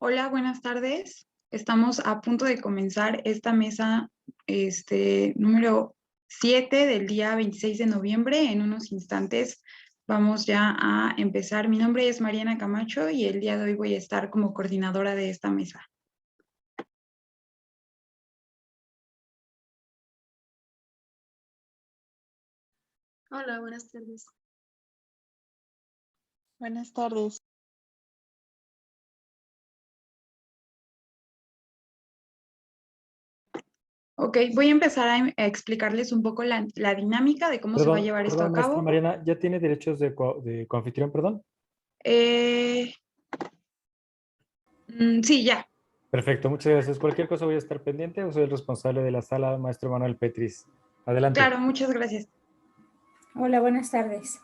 Hola, buenas tardes. Estamos a punto de comenzar esta mesa número 7 del día 26 de noviembre. En unos instantes vamos ya a empezar. Mi nombre es Mariana Camacho y el día de hoy voy a estar como coordinadora de esta mesa. Hola, buenas tardes. Buenas tardes. Ok, voy a empezar a explicarles un poco la dinámica de cómo se va a llevar esto a Maestra cabo. Mariana, ¿ya tiene derechos de coanfitrión, perdón? Sí, ya. Perfecto, muchas gracias. Cualquier cosa voy a estar pendiente. Soy el responsable de la sala, maestro Manuel Petris. Adelante. Claro, muchas gracias. Hola, buenas tardes.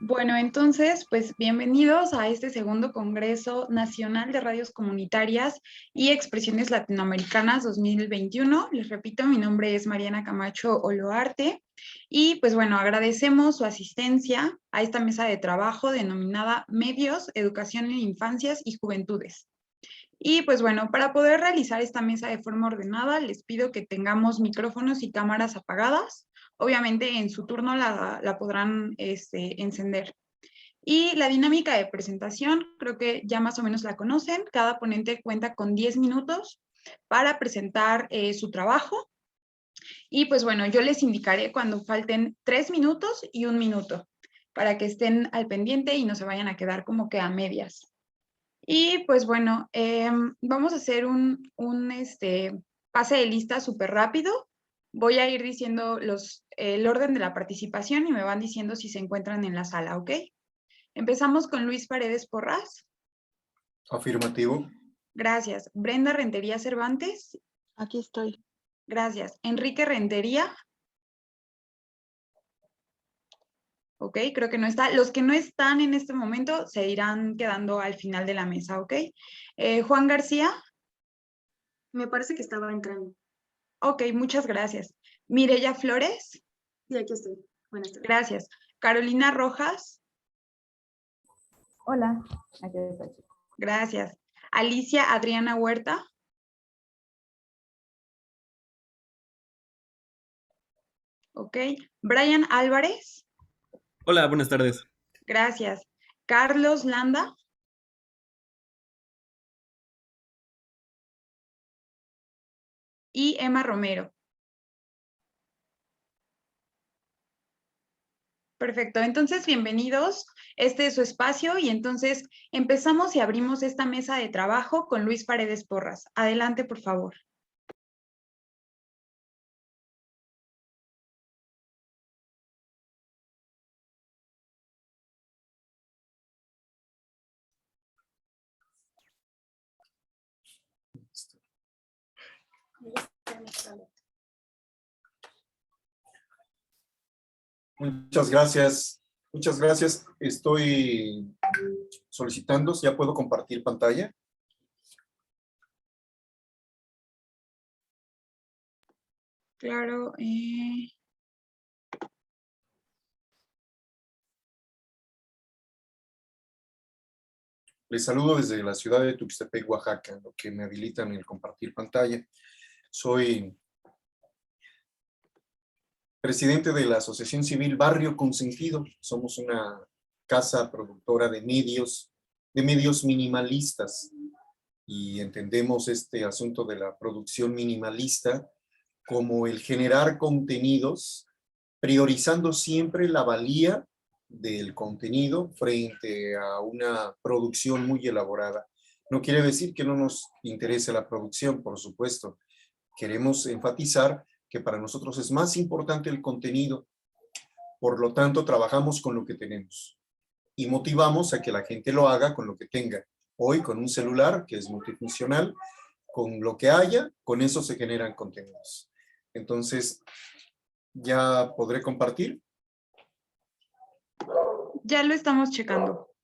Bueno, entonces, pues bienvenidos a este segundo Congreso Nacional de Radios Comunitarias y Expresiones Latinoamericanas 2021. Les repito, mi nombre es Mariana Camacho Oloarte y pues bueno, agradecemos su asistencia a esta mesa de trabajo denominada Medios, Educación en Infancias y Juventudes. Y pues bueno, para poder realizar esta mesa de forma ordenada, les pido que tengamos micrófonos y cámaras apagadas. Obviamente en su turno la podrán encender. Y la dinámica de presentación, creo que ya más o menos la conocen. Cada ponente cuenta con 10 minutos para presentar su trabajo. Y pues bueno, yo les indicaré cuando falten 3 minutos y 1 minuto para que estén al pendiente y no se vayan a quedar como que a medias. Y pues bueno, vamos a hacer un pase de lista súper rápido. Voy a ir diciendo el orden de la participación y me van diciendo si se encuentran en la sala, ¿ok? Empezamos con Luis Paredes Porras. Afirmativo. Gracias. Brenda Rentería Cervantes. Aquí estoy. Gracias. Enrique Rentería. Ok, creo que no está. Los que no están en este momento se irán quedando al final de la mesa, ¿ok? Juan García. Me parece que estaba entrando. Ok, muchas gracias. Mireya Flores. Sí, aquí estoy. Buenas tardes. Gracias. Carolina Rojas. Hola, aquí estoy. Gracias. Alicia Adriana Huerta. Ok. Brian Álvarez. Hola, buenas tardes. Gracias. Carlos Landa. Y Emma Romero. Perfecto, entonces bienvenidos. Este es su espacio y entonces empezamos y abrimos esta mesa de trabajo con Luis Paredes Porras. Adelante, por favor. Muchas gracias. Muchas gracias. Estoy solicitando, si ya puedo compartir pantalla. Claro. Les saludo desde la ciudad de Tuxtepec, Oaxaca, en lo que me habilitan el compartir pantalla. Soy presidente de la Asociación Civil Barrio Consentido. Somos una casa productora de medios minimalistas y entendemos este asunto de la producción minimalista como el generar contenidos, priorizando siempre la valía del contenido frente a una producción muy elaborada. No quiere decir que no nos interese la producción, por supuesto. Queremos enfatizar que para nosotros es más importante el contenido. Por lo tanto, trabajamos con lo que tenemos y motivamos a que la gente lo haga con lo que tenga. Hoy, con un celular que es multifuncional, con lo que haya, con eso se generan contenidos. Entonces, ¿ya podré compartir? Ya lo estamos checando.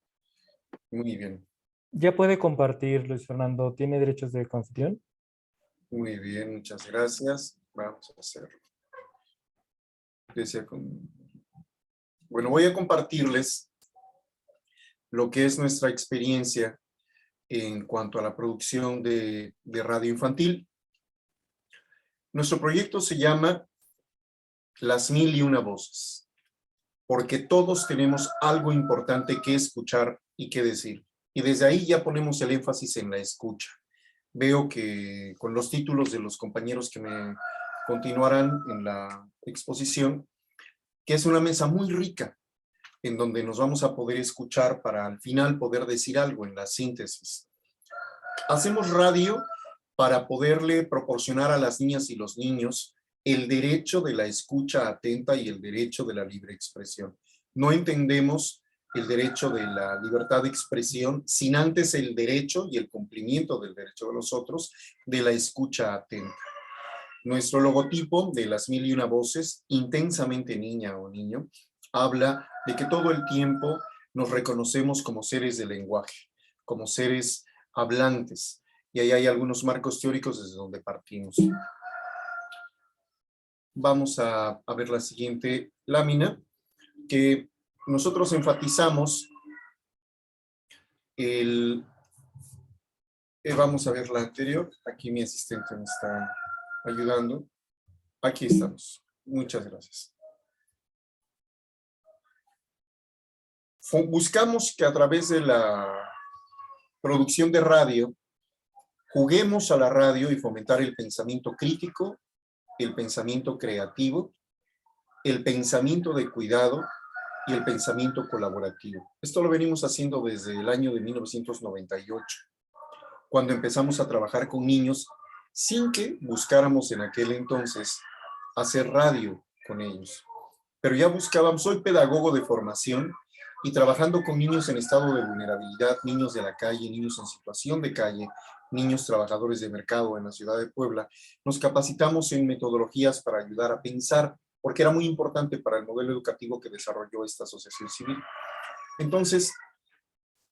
Muy bien. Ya puede compartir, Luis Fernando. ¿Tiene derechos de coanfitrión? Muy bien, muchas gracias. Vamos a hacerlo. Bueno, voy a compartirles lo que es nuestra experiencia en cuanto a la producción de radio infantil. Nuestro proyecto se llama Las 1001 Voces, porque todos tenemos algo importante que escuchar y que decir. Y desde ahí ya ponemos el énfasis en la escucha. Veo que con los títulos de los compañeros que me continuarán en la exposición, que es una mesa muy rica, en donde nos vamos a poder escuchar para al final poder decir algo en la síntesis. Hacemos radio para poderle proporcionar a las niñas y los niños el derecho de la escucha atenta y el derecho de la libre expresión. No entendemos el derecho de la libertad de expresión sin antes el derecho y el cumplimiento del derecho de los otros de la escucha atenta. Nuestro logotipo de Las 1001 Voces, intensamente niña o niño, habla de que todo el tiempo nos reconocemos como seres de lenguaje, como seres hablantes. Y ahí hay algunos marcos teóricos desde donde partimos. Vamos a ver la siguiente lámina, que nosotros enfatizamos vamos a ver la anterior. Aquí mi asistente me está ayudando. Aquí estamos. Muchas gracias. Buscamos que a través de la producción de radio, juguemos a la radio y fomentar el pensamiento crítico, el pensamiento creativo, el pensamiento de cuidado y el pensamiento colaborativo. Esto lo venimos haciendo desde el año de 1998, cuando empezamos a trabajar con niños sin que buscáramos en aquel entonces hacer radio con ellos. Pero ya buscábamos, soy pedagogo de formación y trabajando con niños en estado de vulnerabilidad, niños de la calle, niños en situación de calle, niños trabajadores de mercado en la ciudad de Puebla, nos capacitamos en metodologías para ayudar a pensar, porque era muy importante para el modelo educativo que desarrolló esta asociación civil. Entonces,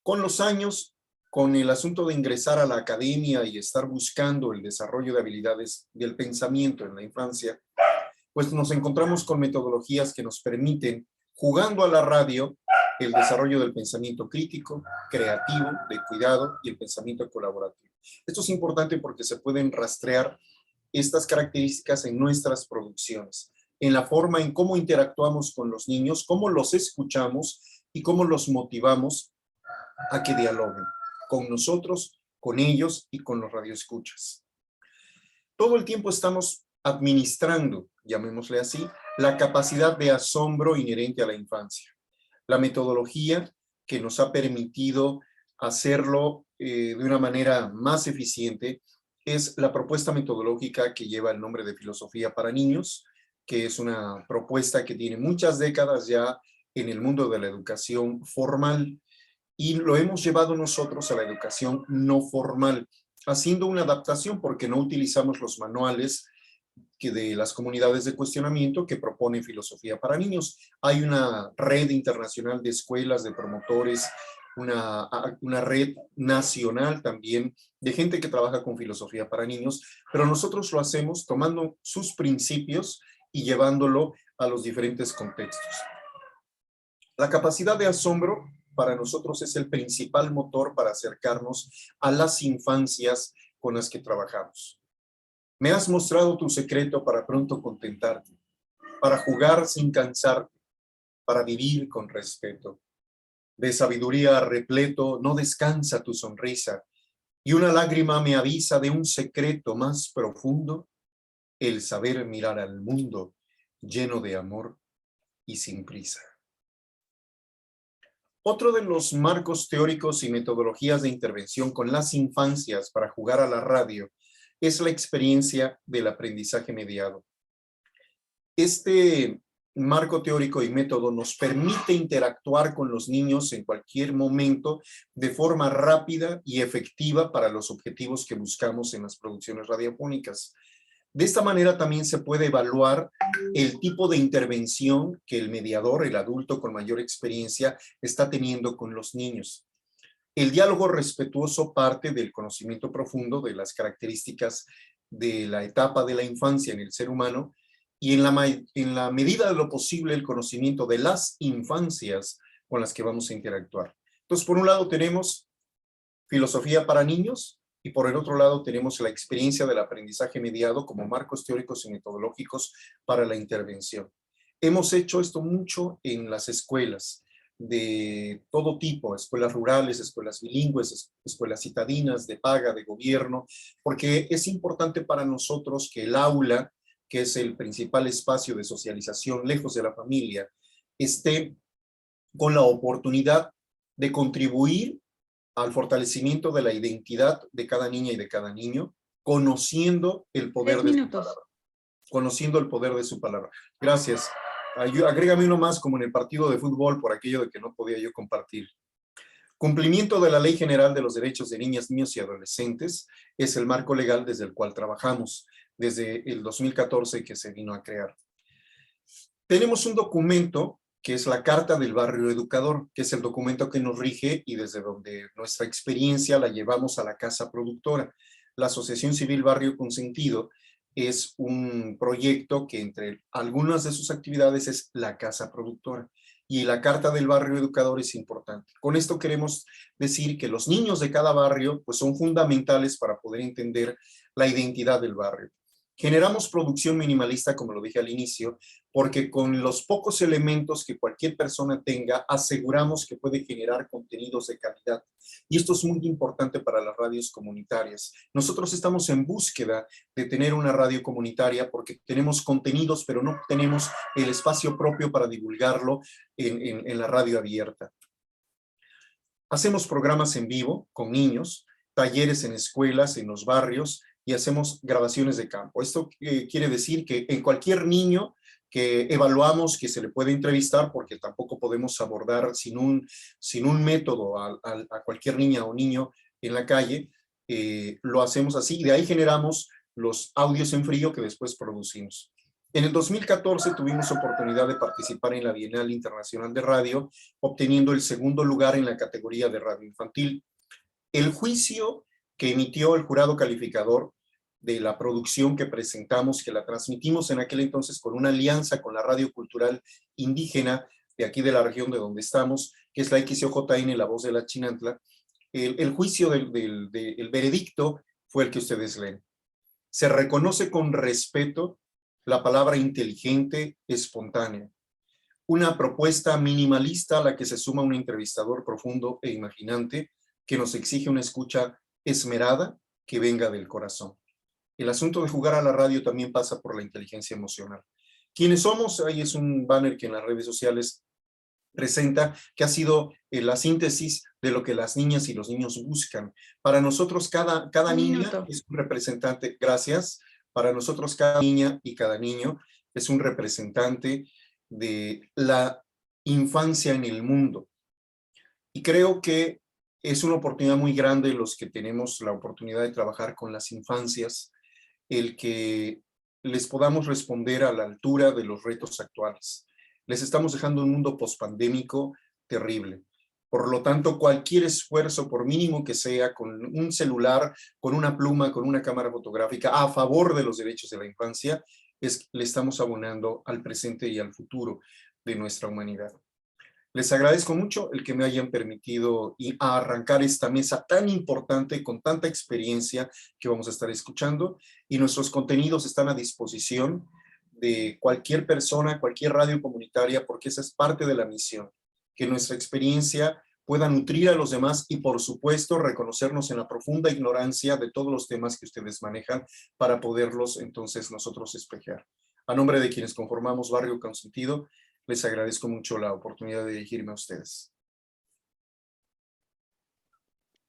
con los años, con el asunto de ingresar a la academia y estar buscando el desarrollo de habilidades del pensamiento en la infancia, pues nos encontramos con metodologías que nos permiten, jugando a la radio, el desarrollo del pensamiento crítico, creativo, de cuidado y el pensamiento colaborativo. Esto es importante porque se pueden rastrear estas características en nuestras producciones, en la forma en cómo interactuamos con los niños, cómo los escuchamos y cómo los motivamos a que dialoguen con nosotros, con ellos y con los radioescuchas. Todo el tiempo estamos administrando, llamémosle así, la capacidad de asombro inherente a la infancia. La metodología que nos ha permitido hacerlo de una manera más eficiente es la propuesta metodológica que lleva el nombre de Filosofía para Niños, que es una propuesta que tiene muchas décadas ya en el mundo de la educación formal y lo hemos llevado nosotros a la educación no formal, haciendo una adaptación porque no utilizamos los manuales de las comunidades de cuestionamiento que propone Filosofía para Niños. Hay una red internacional de escuelas, de promotores, una red nacional también de gente que trabaja con filosofía para niños, pero nosotros lo hacemos tomando sus principios y llevándolo a los diferentes contextos. La capacidad de asombro para nosotros es el principal motor para acercarnos a las infancias con las que trabajamos. Me has mostrado tu secreto para pronto contentarte, para jugar sin cansarte, para vivir con respeto. De sabiduría repleto no descansa tu sonrisa, y una lágrima me avisa de un secreto más profundo, el saber mirar al mundo lleno de amor y sin prisa. Otro de los marcos teóricos y metodologías de intervención con las infancias para jugar a la radio es la experiencia del aprendizaje mediado. Este marco teórico y método nos permite interactuar con los niños en cualquier momento de forma rápida y efectiva para los objetivos que buscamos en las producciones radiofónicas. De esta manera también se puede evaluar el tipo de intervención que el mediador, el adulto con mayor experiencia, está teniendo con los niños. El diálogo respetuoso parte del conocimiento profundo de las características de la etapa de la infancia en el ser humano y en la medida de lo posible el conocimiento de las infancias con las que vamos a interactuar. Entonces, por un lado tenemos filosofía para niños y por el otro lado tenemos la experiencia del aprendizaje mediado como marcos teóricos y metodológicos para la intervención. Hemos hecho esto mucho en las escuelas de todo tipo, escuelas rurales, escuelas bilingües, escuelas citadinas, de paga, de gobierno, porque es importante para nosotros que el aula, que es el principal espacio de socialización lejos de la familia, esté con la oportunidad de contribuir al fortalecimiento de la identidad de cada niña y de cada niño, conociendo el poder 3 de su minutos. palabra. Conociendo el poder de su palabra. Gracias. Agrégame uno más como en el partido de fútbol por aquello de que no podía yo compartir. Cumplimiento de la Ley General de los Derechos de Niñas, Niños y Adolescentes es el marco legal desde el cual trabajamos, desde el 2014 que se vino a crear. Tenemos un documento que es la Carta del Barrio Educador, que es el documento que nos rige y desde donde nuestra experiencia la llevamos a la casa productora. La Asociación Civil Barrio Consentido es un proyecto que entre algunas de sus actividades es la casa productora. Y la Carta del Barrio Educador es importante. Con esto queremos decir que los niños de cada barrio pues, son fundamentales para poder entender la identidad del barrio. Generamos producción minimalista, como lo dije al inicio, porque con los pocos elementos que cualquier persona tenga, aseguramos que puede generar contenidos de calidad. Y esto es muy importante para las radios comunitarias. Nosotros estamos en búsqueda de tener una radio comunitaria porque tenemos contenidos, pero no tenemos el espacio propio para divulgarlo en la radio abierta. Hacemos programas en vivo con niños, talleres en escuelas, en los barrios, y hacemos grabaciones de campo. Esto quiere decir que en cualquier niño que evaluamos que se le puede entrevistar, porque tampoco podemos abordar sin un método a cualquier niña o niño en la calle, lo hacemos así, y de ahí generamos los audios en frío que después producimos. En el 2014 tuvimos oportunidad de participar en la Bienal Internacional de Radio, obteniendo el segundo lugar en la categoría de radio infantil. El juicio que emitió el jurado calificador de la producción que presentamos, que la transmitimos en aquel entonces con una alianza con la radio cultural indígena de aquí de la región de donde estamos, que es la XOJN, La Voz de la Chinantla, el juicio el veredicto fue el que ustedes leen. Se reconoce con respeto la palabra inteligente, espontánea. Una propuesta minimalista a la que se suma un entrevistador profundo e imaginante que nos exige una escucha esmerada que venga del corazón. El asunto de jugar a la radio también pasa por la inteligencia emocional. ¿Quiénes somos? Ahí es un banner que en las redes sociales presenta, que ha sido la síntesis de lo que las niñas y los niños buscan. Para nosotros cada niña es un representante, gracias, para nosotros cada niña y cada niño es un representante de la infancia en el mundo. Y creo que es una oportunidad muy grande los que tenemos la oportunidad de trabajar con las infancias, el que les podamos responder a la altura de los retos actuales. Les estamos dejando un mundo pospandémico terrible. Por lo tanto, cualquier esfuerzo, por mínimo que sea, con un celular, con una pluma, con una cámara fotográfica, a favor de los derechos de la infancia, le estamos abonando al presente y al futuro de nuestra humanidad. Les agradezco mucho el que me hayan permitido arrancar esta mesa tan importante, con tanta experiencia que vamos a estar escuchando, y nuestros contenidos están a disposición de cualquier persona, cualquier radio comunitaria, porque esa es parte de la misión, que nuestra experiencia pueda nutrir a los demás y, por supuesto, reconocernos en la profunda ignorancia de todos los temas que ustedes manejan para poderlos entonces nosotros espejear. A nombre de quienes conformamos Barrio Consentido, les agradezco mucho la oportunidad de dirigirme a ustedes.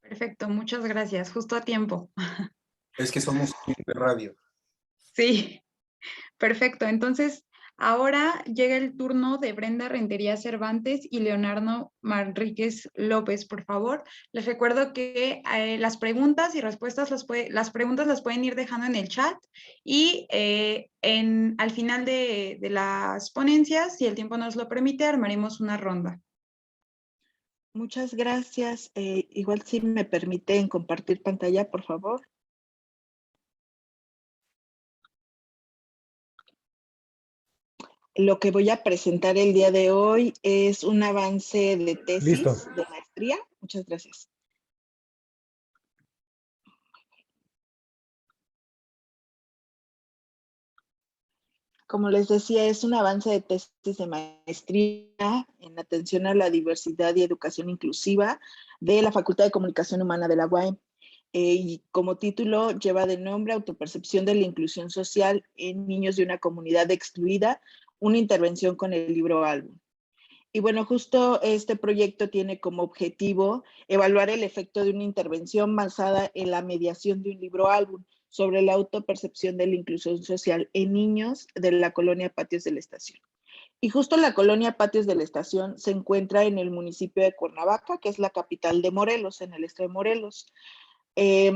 Perfecto, muchas gracias. Justo a tiempo. Es que somos de radio. Sí, perfecto. Entonces, ahora llega el turno de Brenda Rentería Cervantes y Leonardo Manríquez López, por favor. Les recuerdo que las preguntas y respuestas las preguntas las pueden ir dejando en el chat y al final de las ponencias, si el tiempo nos lo permite, armaremos una ronda. Muchas gracias. Igual si me permiten compartir pantalla, por favor. Lo que voy a presentar el día de hoy es un avance de tesis Listo. de maestría. Muchas gracias. Como les decía, es un avance de tesis de maestría en atención a la diversidad y educación inclusiva de la Facultad de Comunicación Humana de la UAM. Y como título lleva de nombre Autopercepción de la inclusión social en niños de una comunidad excluida, una intervención con el libro álbum. Y bueno, justo este proyecto tiene como objetivo evaluar el efecto de una intervención basada en la mediación de un libro álbum sobre la autopercepción de la inclusión social en niños de la colonia Patios de la Estación. Y justo la colonia Patios de la Estación se encuentra en el municipio de Cuernavaca, que es la capital de Morelos, en el estado de Morelos.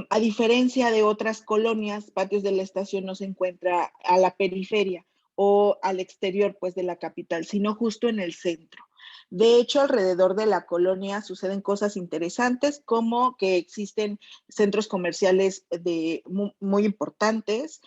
A diferencia de otras colonias, Patios de la Estación no se encuentra a la periferia o al exterior pues, de la capital, sino justo en el centro. De hecho, alrededor de la colonia suceden cosas interesantes, como que existen centros comerciales muy importantes,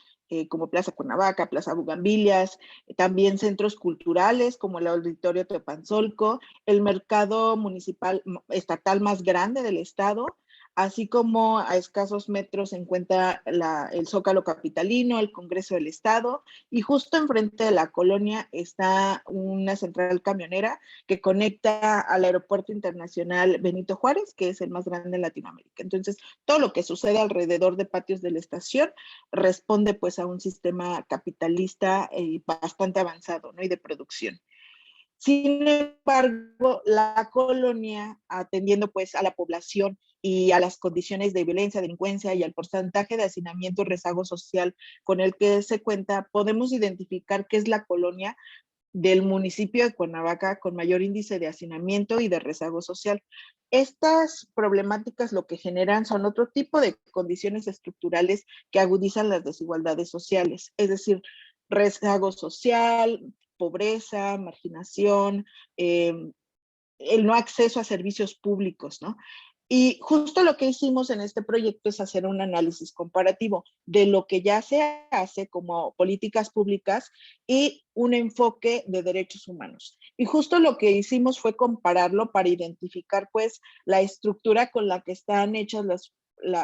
como Plaza Cuernavaca, Plaza Bugambilias, también centros culturales como el Auditorio Teopanzolco, el mercado municipal estatal más grande del estado, así como a escasos metros se encuentra el Zócalo capitalino, el Congreso del Estado, y justo enfrente de la colonia está una central camionera que conecta al Aeropuerto Internacional Benito Juárez, que es el más grande en Latinoamérica. Entonces, todo lo que sucede alrededor de Patios de la Estación responde pues a un sistema capitalista bastante avanzado, ¿no? Y de producción. Sin embargo, la colonia, atendiendo pues a la población y a las condiciones de violencia, delincuencia y al porcentaje de hacinamiento y rezago social con el que se cuenta, podemos identificar que es la colonia del municipio de Cuernavaca con mayor índice de hacinamiento y de rezago social. Estas problemáticas lo que generan son otro tipo de condiciones estructurales que agudizan las desigualdades sociales, es decir, rezago social, pobreza, marginación, el no acceso a servicios públicos, ¿no? Y justo lo que hicimos en este proyecto es hacer un análisis comparativo de lo que ya se hace como políticas públicas y un enfoque de derechos humanos. Y justo lo que hicimos fue compararlo para identificar pues la estructura con la que están hechas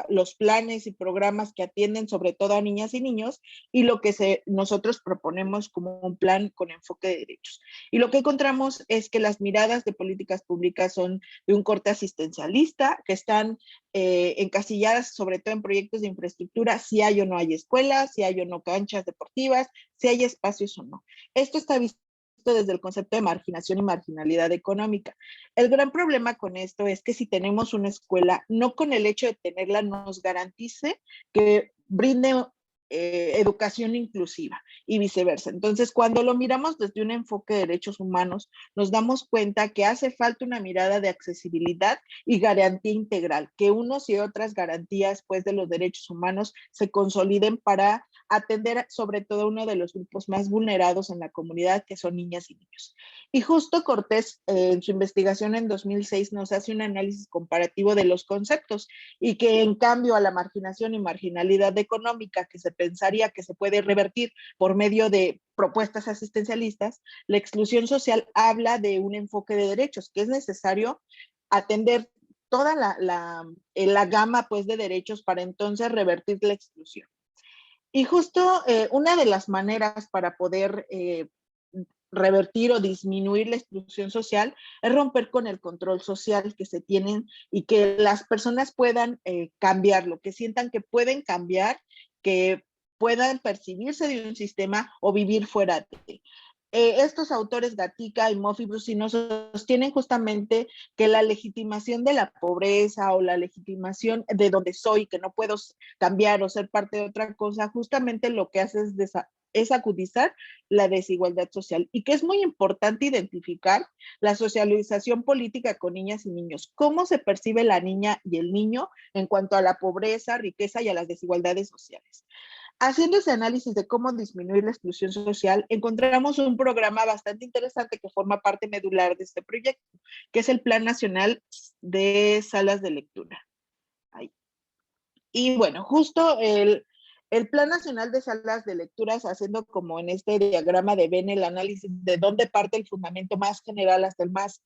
los planes y programas que atienden sobre todo a niñas y niños y lo que nosotros proponemos como un plan con enfoque de derechos. Y lo que encontramos es que las miradas de políticas públicas son de un corte asistencialista, que están encasilladas sobre todo en proyectos de infraestructura, si hay o no hay escuelas, si hay o no canchas deportivas, si hay espacios o no. Esto está visto desde el concepto de marginación y marginalidad económica. El gran problema con esto es que si tenemos una escuela, no con el hecho de tenerla nos garantice que brinde educación inclusiva y viceversa. Entonces, cuando lo miramos desde un enfoque de derechos humanos, nos damos cuenta que hace falta una mirada de accesibilidad y garantía integral, que unos y otras garantías pues, de los derechos humanos se consoliden para atender sobre todo uno de los grupos más vulnerados en la comunidad, que son niñas y niños. Y justo Cortés, en su investigación en 2006, nos hace un análisis comparativo de los conceptos y que en cambio a la marginación y marginalidad económica que se pensaría que se puede revertir por medio de propuestas asistencialistas, la exclusión social habla de un enfoque de derechos, que es necesario atender toda la gama pues, de derechos para entonces revertir la exclusión. Y justo una de las maneras para poder revertir o disminuir la exclusión social es romper con el control social que se tienen y que las personas puedan cambiarlo, que sientan que pueden cambiar, que puedan percibirse de un sistema o vivir fuera de. Estos autores, Gatica y Moffy Brusino, sostienen justamente que la legitimación de la pobreza o la legitimación de donde soy, que no puedo cambiar o ser parte de otra cosa, justamente lo que hace es acudizar la desigualdad social y que es muy importante identificar la socialización política con niñas y niños, cómo se percibe la niña y el niño en cuanto a la pobreza, riqueza y a las desigualdades sociales. Haciendo ese análisis de cómo disminuir la exclusión social, encontramos un programa bastante interesante que forma parte medular de este proyecto, que es el Plan Nacional de Salas de Lectura. Ahí. Y bueno, justo El Plan Nacional de Salas de Lecturas, haciendo como en este diagrama de Venn el análisis de dónde parte el fundamento más general hasta el más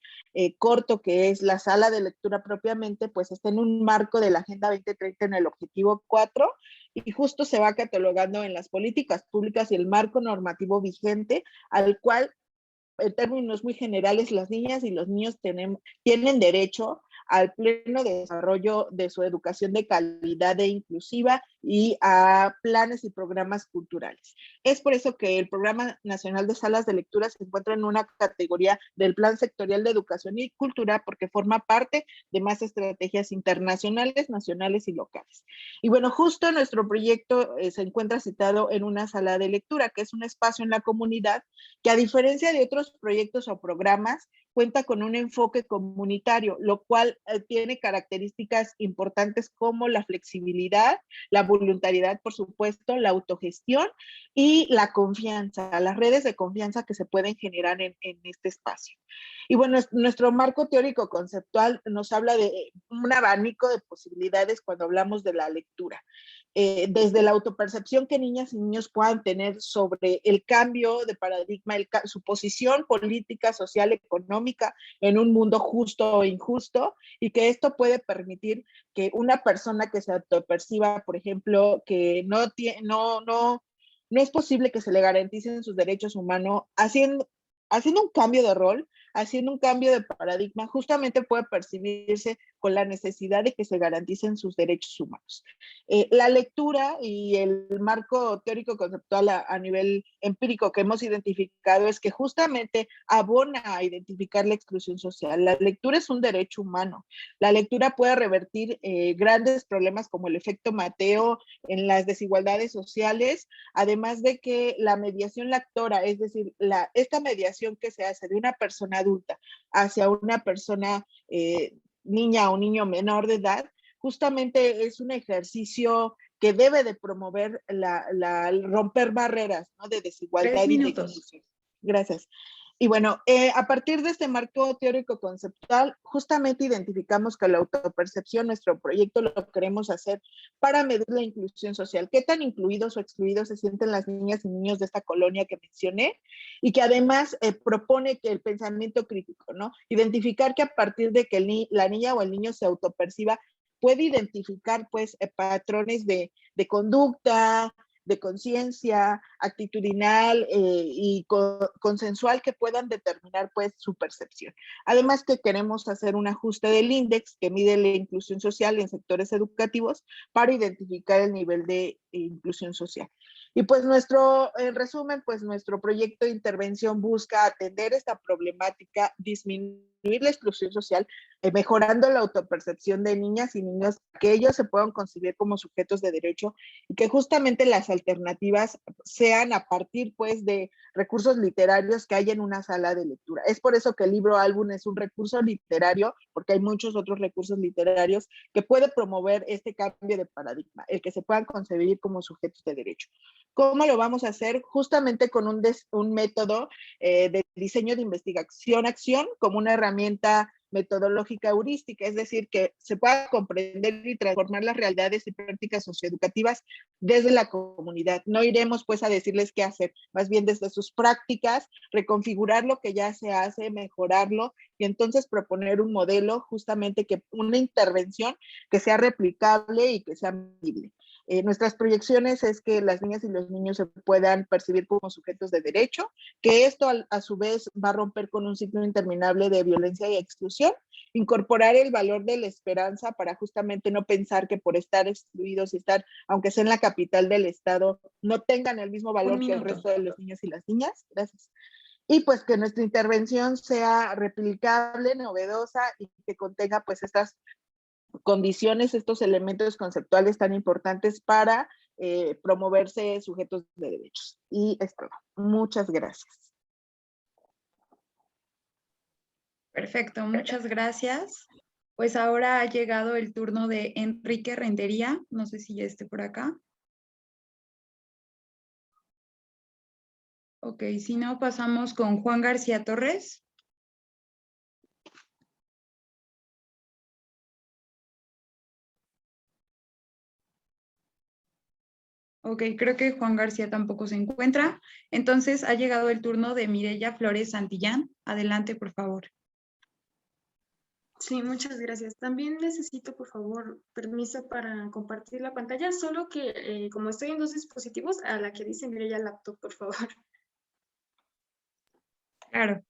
corto, que es la sala de lectura propiamente, pues está en un marco de la Agenda 2030 en el objetivo 4, y justo se va catalogando en las políticas públicas y el marco normativo vigente, al cual, en términos muy generales, las niñas y los niños tienen derecho al pleno desarrollo de su educación de calidad e inclusiva y a planes y programas culturales. Es por eso que el Programa Nacional de Salas de Lectura se encuentra en una categoría del Plan Sectorial de Educación y Cultura, porque forma parte de más estrategias internacionales, nacionales y locales. Y bueno, justo nuestro proyecto se encuentra citado en una sala de lectura, que es un espacio en la comunidad que, a diferencia de otros proyectos o programas, cuenta con un enfoque comunitario, lo cual tiene características importantes como la flexibilidad, la voluntariedad, por supuesto, la autogestión y la confianza, las redes de confianza que se pueden generar en este espacio. Y bueno, nuestro marco teórico conceptual nos habla de un abanico de posibilidades cuando hablamos de la lectura. Desde la autopercepción que niñas y niños puedan tener sobre el cambio de paradigma, su posición política, social, económica en un mundo justo o injusto, y que esto puede permitir que una persona que se autoperciba, por ejemplo, que no es posible que se le garanticen sus derechos humanos, haciendo un cambio de rol, haciendo un cambio de paradigma, justamente puede percibirse con la necesidad de que se garanticen sus derechos humanos. La lectura y el marco teórico conceptual a nivel empírico que hemos identificado es que justamente abona a identificar la exclusión social. La lectura es un derecho humano. La lectura puede revertir grandes problemas como el efecto Mateo en las desigualdades sociales, además de que la mediación lectora, es decir, esta mediación que se hace de una persona adulta hacia una persona niña o niño menor de edad, justamente es un ejercicio que debe de promover romper barreras, ¿no?, de desigualdad 3 y de minutos. inclusión. Gracias. Y bueno, a partir de este marco teórico conceptual, justamente identificamos que la autopercepción, nuestro proyecto lo queremos hacer para medir la inclusión social. ¿Qué tan incluidos o excluidos se sienten las niñas y niños de esta colonia que mencioné? Y que además propone que el pensamiento crítico, ¿no? Identificar que a partir de que la niña o el niño se autoperciba, puede identificar pues patrones de conducta, de conciencia, actitudinal y consensual que puedan determinar pues su percepción. Además que queremos hacer un ajuste del índice que mide la inclusión social en sectores educativos para identificar el nivel de inclusión social. Y pues en resumen, pues nuestro proyecto de intervención busca atender esta problemática, disminuir la exclusión social, mejorando la autopercepción de niñas y niños, que ellos se puedan concebir como sujetos de derecho y que justamente las alternativas sean a partir pues de recursos literarios que hay en una sala de lectura. Es por eso que el libro álbum es un recurso literario, porque hay muchos otros recursos literarios que puede promover este cambio de paradigma, el que se puedan concebir como sujetos de derecho. ¿Cómo lo vamos a hacer? Justamente con un método de diseño de investigación-acción como una herramienta metodológica heurística, es decir, que se pueda comprender y transformar las realidades y prácticas socioeducativas desde la comunidad. No iremos pues a decirles qué hacer, más bien desde sus prácticas, reconfigurar lo que ya se hace, mejorarlo y entonces proponer un modelo, justamente una intervención que sea replicable y que sea medible. Nuestras proyecciones es que las niñas y los niños se puedan percibir como sujetos de derecho, que esto a su vez va a romper con un ciclo interminable de violencia y exclusión, incorporar el valor de la esperanza para justamente no pensar que por estar excluidos y estar, aunque sea en la capital del estado, no tengan el mismo valor que el resto de los niños y las niñas. Gracias. Y pues que nuestra intervención sea replicable, novedosa y que contenga pues estas condiciones, estos elementos conceptuales tan importantes para promoverse sujetos de derechos. Y esto, muchas gracias. Perfecto, muchas gracias. Pues ahora ha llegado el turno de Enrique Rentería. No sé si ya esté por acá. Ok, si no, pasamos con Juan García Torres. Ok, creo que Juan García tampoco se encuentra. Entonces ha llegado el turno de Mireya Flores Santillán. Adelante, por favor. Sí, muchas gracias. También necesito, por favor, permiso para compartir la pantalla, solo que como estoy en dos dispositivos, a la que dice Mireya Laptop, por favor. Claro.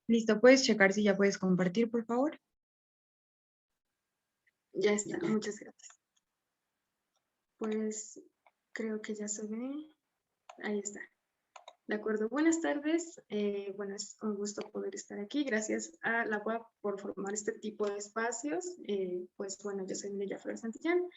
Listo, puedes checar si ya puedes compartir, por favor. Ya está, muchas gracias. Pues creo que ya se ve. Ahí está. De acuerdo, buenas tardes. Bueno, es un gusto poder estar aquí. Gracias a la UAP por formar este tipo de espacios. Pues bueno, yo soy Mireya Flores Santillán.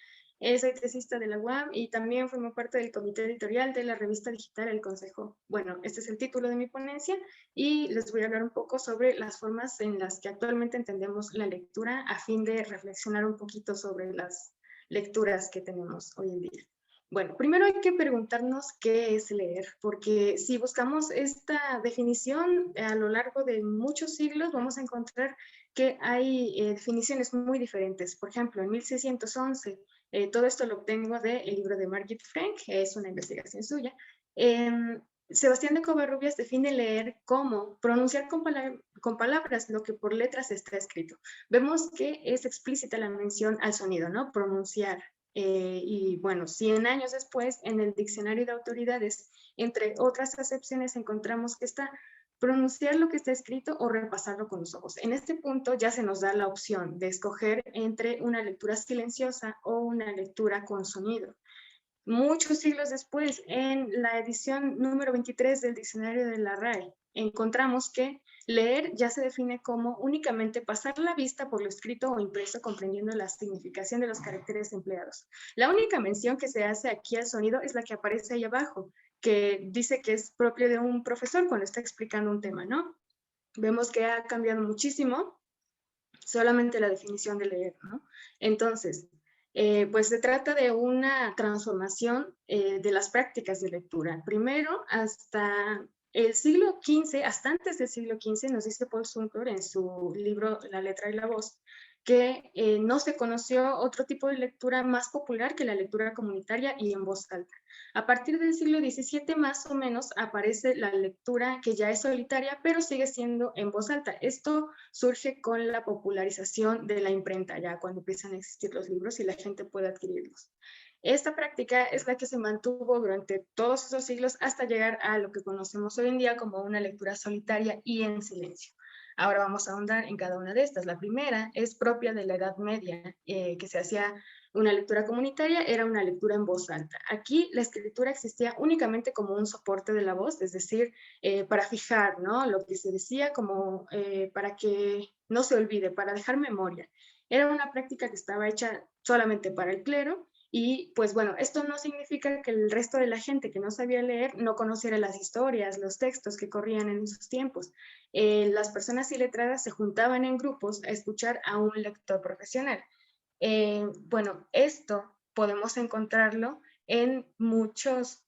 Soy tesista de la UAM y también formo parte del comité editorial de la revista digital El Consejo. Bueno, este es el título de mi ponencia y les voy a hablar un poco sobre las formas en las que actualmente entendemos la lectura a fin de reflexionar un poquito sobre las lecturas que tenemos hoy en día. Bueno, primero hay que preguntarnos qué es leer, porque si buscamos esta definición a lo largo de muchos siglos, vamos a encontrar que hay definiciones muy diferentes. Por ejemplo, en 1611, todo esto lo obtengo del libro de Margit Frank, es una investigación suya. Sebastián de Covarrubias define leer como pronunciar con palabras lo que por letras está escrito. Vemos que es explícita la mención al sonido, ¿no? Pronunciar. Y bueno, 100 años después, en el Diccionario de Autoridades, entre otras acepciones, encontramos que está pronunciar lo que está escrito o repasarlo con los ojos. En este punto ya se nos da la opción de escoger entre una lectura silenciosa o una lectura con sonido. Muchos siglos después, en la edición número 23 del Diccionario de la RAE, encontramos que leer ya se define como únicamente pasar la vista por lo escrito o impreso comprendiendo la significación de los caracteres empleados. La única mención que se hace aquí al sonido es la que aparece ahí abajo, que dice que es propio de un profesor cuando está explicando un tema, ¿no? Vemos que ha cambiado muchísimo solamente la definición de leer, ¿no? Entonces, pues se trata de una transformación de las prácticas de lectura. Primero, hasta el siglo XV, hasta antes del siglo XV, nos dice Paul Zumthor en su libro La letra y la voz, que no se conoció otro tipo de lectura más popular que la lectura comunitaria y en voz alta. A partir del siglo XVII más o menos aparece la lectura que ya es solitaria, pero sigue siendo en voz alta. Esto surge con la popularización de la imprenta, ya cuando empiezan a existir los libros y la gente puede adquirirlos. Esta práctica es la que se mantuvo durante todos esos siglos hasta llegar a lo que conocemos hoy en día como una lectura solitaria y en silencio. Ahora vamos a ahondar en cada una de estas. La primera es propia de la Edad Media, que se hacía una lectura comunitaria, era una lectura en voz alta. Aquí la escritura existía únicamente como un soporte de la voz, es decir, para fijar, ¿no?, lo que se decía, como para que no se olvide, para dejar memoria. Era una práctica que estaba hecha solamente para el clero. Y pues bueno, esto no significa que el resto de la gente que no sabía leer no conociera las historias, los textos que corrían en esos tiempos. Las personas iletradas se juntaban en grupos a escuchar a un lector profesional. Bueno, esto podemos encontrarlo en muchos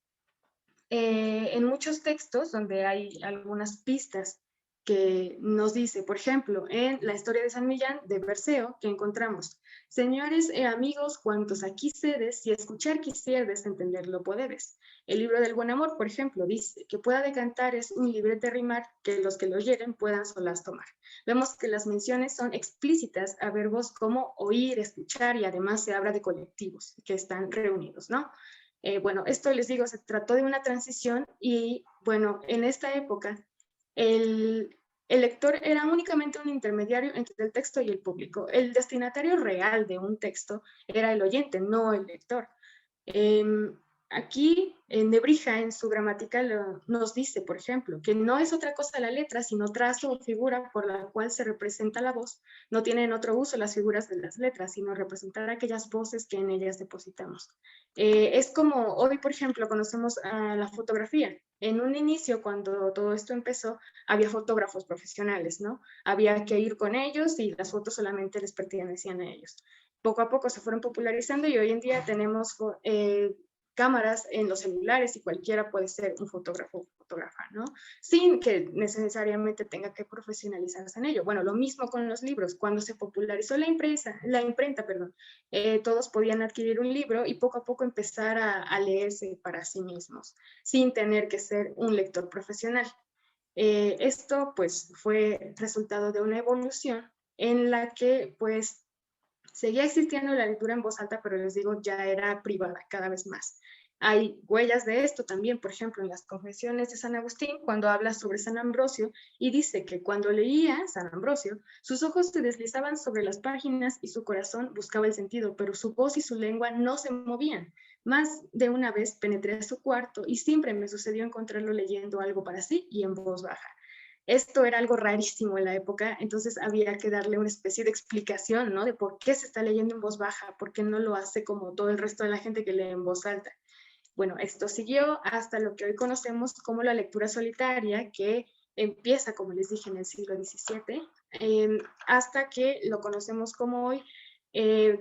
textos donde hay algunas pistas que nos dice, por ejemplo, en la historia de San Millán de Berceo, que encontramos: señores e amigos, cuantos aquí sedes, si escuchar quisierdes, entenderlo poderes. El libro del Buen Amor, por ejemplo, dice que pueda de cantar es un librete rimar, que los que lo oyeren puedan solas tomar. Vemos que las menciones son explícitas a verbos como oír, escuchar, y además se habla de colectivos que están reunidos, ¿no? Bueno, esto les digo, se trató de una transición y bueno, en esta época el lector era únicamente un intermediario entre el texto y el público. El destinatario real de un texto era el oyente, no el lector. aquí Nebrija en su gramática nos dice, por ejemplo, que no es otra cosa la letra, sino trazo o figura por la cual se representa la voz. No tienen otro uso las figuras de las letras, sino representar aquellas voces que en ellas depositamos. Es como hoy, por ejemplo, conocemos a la fotografía. En un inicio, cuando todo esto empezó, había fotógrafos profesionales, ¿no? Había que ir con ellos y las fotos solamente les pertenecían a ellos. Poco a poco se fueron popularizando y hoy en día tenemos cámaras en los celulares y cualquiera puede ser un fotógrafo o fotógrafa, ¿no? Sin que necesariamente tenga que profesionalizarse en ello. Bueno, lo mismo con los libros. Cuando se popularizó la imprenta, todos podían adquirir un libro y poco a poco empezar a leerse para sí mismos, sin tener que ser un lector profesional. Esto pues fue resultado de una evolución en la que pues seguía existiendo la lectura en voz alta, pero les digo, ya era privada cada vez más. Hay huellas de esto también, por ejemplo, en las Confesiones de San Agustín, cuando habla sobre San Ambrosio, y dice que cuando leía San Ambrosio, sus ojos se deslizaban sobre las páginas y su corazón buscaba el sentido, pero su voz y su lengua no se movían. Más de una vez penetré a su cuarto y siempre me sucedió encontrarlo leyendo algo para sí y en voz baja. Esto era algo rarísimo en la época, entonces había que darle una especie de explicación, ¿no? De por qué se está leyendo en voz baja, por qué no lo hace como todo el resto de la gente que lee en voz alta. Bueno, esto siguió hasta lo que hoy conocemos como la lectura solitaria, que empieza, como les dije, en el siglo XVII, hasta que lo conocemos como hoy.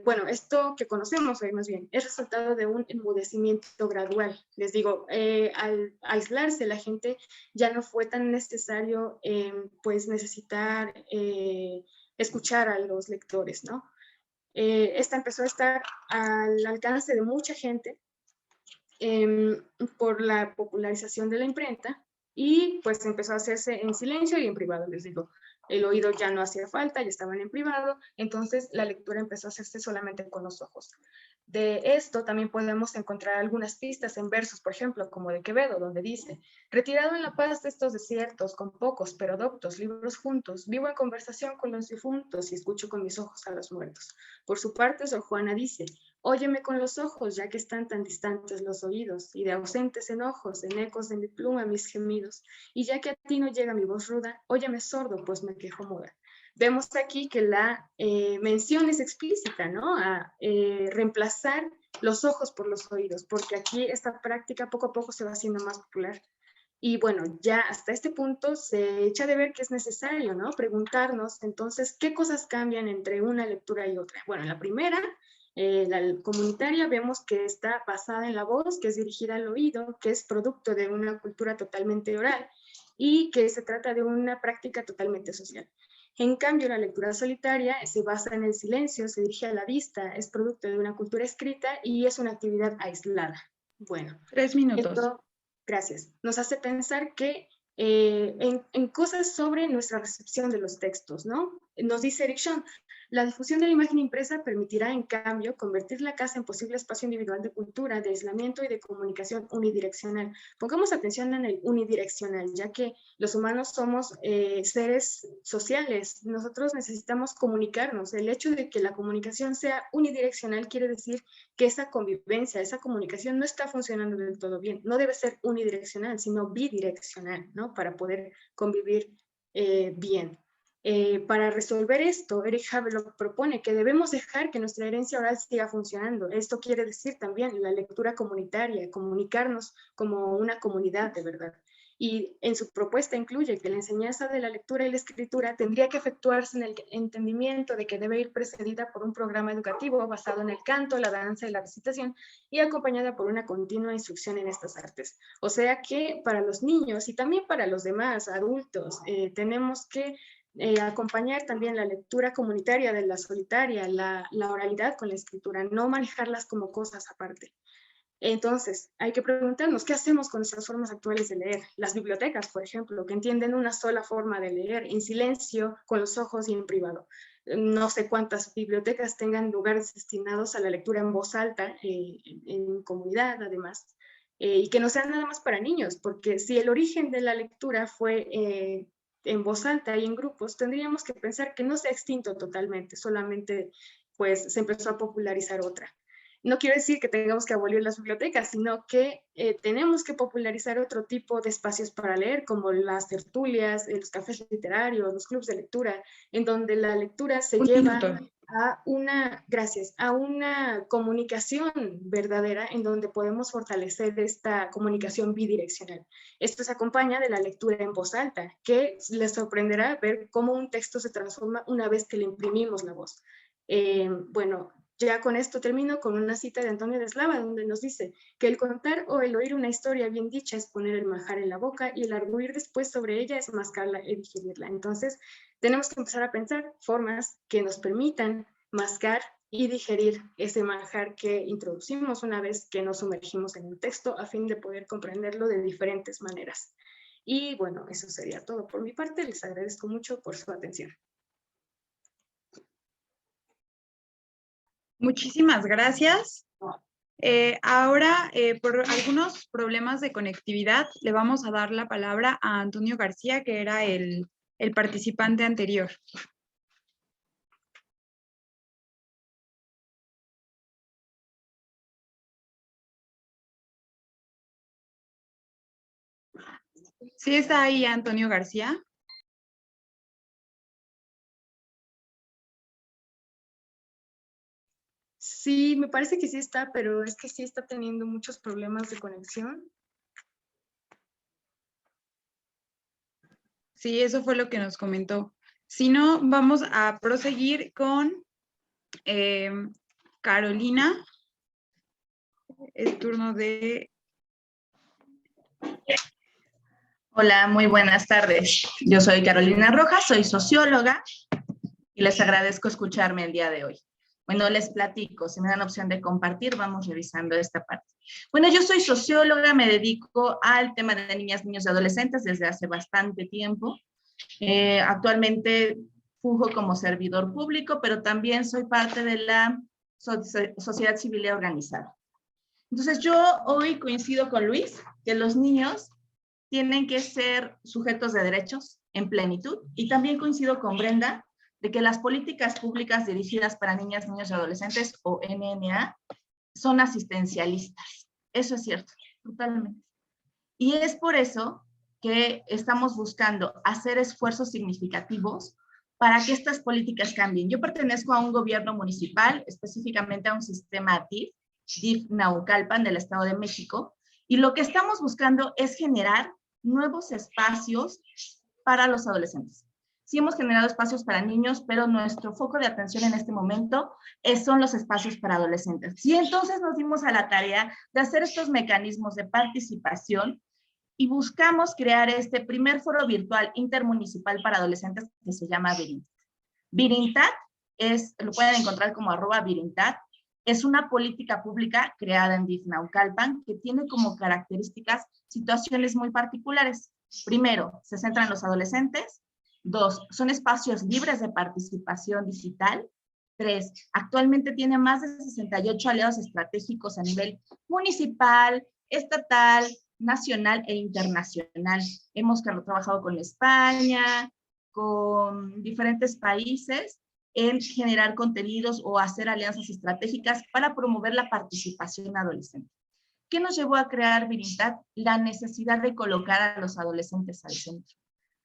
Bueno, esto que conocemos hoy más bien es resultado de un enmudecimiento gradual. Les digo, al aislarse la gente ya no fue tan necesario pues necesitar escuchar a los lectores, ¿no? Esta empezó a estar al alcance de mucha gente por la popularización de la imprenta y pues empezó a hacerse en silencio y en privado, les digo. El oído ya no hacía falta, ya estaban en privado, entonces la lectura empezó a hacerse solamente con los ojos. De esto también podemos encontrar algunas pistas en versos, por ejemplo, como de Quevedo, donde dice: retirado en la paz de estos desiertos, con pocos pero doctos libros juntos, vivo en conversación con los difuntos y escucho con mis ojos a los muertos. Por su parte, Sor Juana dice: óyeme con los ojos, ya que están tan distantes los oídos, y de ausentes enojos, en ecos de mi pluma mis gemidos, y ya que a ti no llega mi voz ruda, óyeme sordo, pues me quejo muda. Vemos aquí que la mención es explícita, ¿no? A reemplazar los ojos por los oídos, porque aquí esta práctica poco a poco se va haciendo más popular. Y bueno, ya hasta este punto se echa de ver que es necesario, ¿no? Preguntarnos, entonces, ¿qué cosas cambian entre una lectura y otra? Bueno, la primera, la comunitaria, vemos que está basada en la voz, que es dirigida al oído, que es producto de una cultura totalmente oral y que se trata de una práctica totalmente social. En cambio, la lectura solitaria se basa en el silencio, se dirige a la vista, es producto de una cultura escrita y es una actividad aislada. Bueno, 3 minutos. Esto, gracias, nos hace pensar que en cosas sobre nuestra recepción de los textos, ¿no? Nos dice Eric Schoen, la difusión de la imagen impresa permitirá, en cambio, convertir la casa en posible espacio individual de cultura, de aislamiento y de comunicación unidireccional. Pongamos atención en el unidireccional, ya que los humanos somos seres sociales. Nosotros necesitamos comunicarnos. El hecho de que la comunicación sea unidireccional quiere decir que esa convivencia, esa comunicación no está funcionando del todo bien. No debe ser unidireccional, sino bidireccional, ¿no? Para poder convivir bien. Para resolver esto, Eric Havelock propone que debemos dejar que nuestra herencia oral siga funcionando. Esto quiere decir también la lectura comunitaria, comunicarnos como una comunidad de verdad. Y en su propuesta incluye que la enseñanza de la lectura y la escritura tendría que efectuarse en el entendimiento de que debe ir precedida por un programa educativo basado en el canto, la danza y la recitación y acompañada por una continua instrucción en estas artes. O sea que para los niños y también para los demás adultos tenemos que acompañar también la lectura comunitaria de la solitaria, la oralidad con la escritura, no manejarlas como cosas aparte. Entonces, hay que preguntarnos, ¿qué hacemos con nuestras formas actuales de leer? Las bibliotecas, por ejemplo, que entienden una sola forma de leer, en silencio, con los ojos y en privado. No sé cuántas bibliotecas tengan lugares destinados a la lectura en voz alta, en comunidad además, y que no sean nada más para niños, porque si el origen de la lectura fue en voz alta y en grupos, tendríamos que pensar que no se ha extinto totalmente, solamente pues se empezó a popularizar otra. No quiero decir que tengamos que abolir las bibliotecas, sino que tenemos que popularizar otro tipo de espacios para leer, como las tertulias, los cafés literarios, los clubes de lectura, en donde la lectura se lleva a una comunicación verdadera, en donde podemos fortalecer esta comunicación bidireccional. Esto se acompaña de la lectura en voz alta, que les sorprenderá ver cómo un texto se transforma una vez que le imprimimos la voz. Bueno, ya con esto termino con una cita de Antonio de Eslava, donde nos dice que el contar o el oír una historia bien dicha es poner el manjar en la boca, y el arguir después sobre ella es mascarla y digerirla. Entonces, tenemos que empezar a pensar formas que nos permitan mascar y digerir ese manjar que introducimos una vez que nos sumergimos en el texto, a fin de poder comprenderlo de diferentes maneras. Y bueno, eso sería todo por mi parte. Les agradezco mucho por su atención. Muchísimas gracias. Ahora, por algunos problemas de conectividad, le vamos a dar la palabra a Antonio García, que era el participante anterior. ¿Sí está ahí Antonio García? Sí, me parece que sí está, pero es que sí está teniendo muchos problemas de conexión. Sí, eso fue lo que nos comentó. Si no, vamos a proseguir con Carolina. Es turno de... Hola, muy buenas tardes. Yo soy Carolina Rojas, soy socióloga y les agradezco escucharme el día de hoy. Bueno, les platico, si me dan opción de compartir, vamos revisando esta parte. Bueno, yo soy socióloga, me dedico al tema de niñas, niños y adolescentes desde hace bastante tiempo. Actualmente funjo como servidor público, pero también soy parte de la sociedad civil organizada. Entonces, yo hoy coincido con Luis, que los niños tienen que ser sujetos de derechos en plenitud, y también coincido con Brenda de que las políticas públicas dirigidas para niñas, niños y adolescentes, o NNA, son asistencialistas. Eso es cierto, totalmente. Y es por eso que estamos buscando hacer esfuerzos significativos para que estas políticas cambien. Yo pertenezco a un gobierno municipal, específicamente a un sistema DIF Naucalpan del Estado de México, y lo que estamos buscando es generar nuevos espacios para los adolescentes. Sí hemos generado espacios para niños, pero nuestro foco de atención en este momento son los espacios para adolescentes. Y entonces nos dimos a la tarea de hacer estos mecanismos de participación y buscamos crear este primer foro virtual intermunicipal para adolescentes que se llama Virintat. Virintat lo pueden encontrar como @Virintat. Es una política pública creada en DIF Naucalpan que tiene como características situaciones muy particulares. Primero, se centra en los adolescentes. 2, son espacios libres de participación digital. 3, actualmente tiene más de 68 aliados estratégicos a nivel municipal, estatal, nacional e internacional. Hemos trabajado con España, con diferentes países, en generar contenidos o hacer alianzas estratégicas para promover la participación adolescente. ¿Qué nos llevó a crear Virintat? La necesidad de colocar a los adolescentes al centro.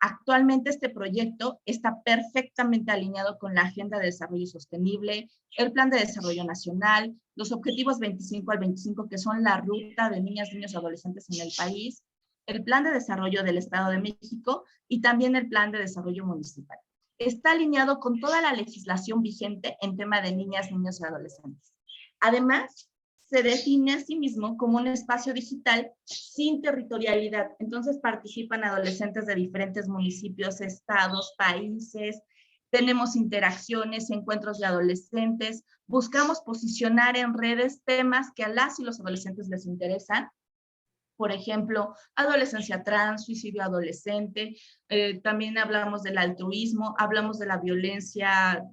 Actualmente este proyecto está perfectamente alineado con la Agenda de Desarrollo Sostenible, el Plan de Desarrollo Nacional, los Objetivos 25 al 25, que son la ruta de niñas, niños y adolescentes en el país, el Plan de Desarrollo del Estado de México y también el Plan de Desarrollo Municipal. Está alineado con toda la legislación vigente en tema de niñas, niños y adolescentes. Además, se define a sí mismo como un espacio digital sin territorialidad. Entonces participan adolescentes de diferentes municipios, estados, países, tenemos interacciones, encuentros de adolescentes, buscamos posicionar en redes temas que a las y los adolescentes les interesan. Por ejemplo, adolescencia trans, suicidio adolescente, también hablamos del altruismo, hablamos de la violencia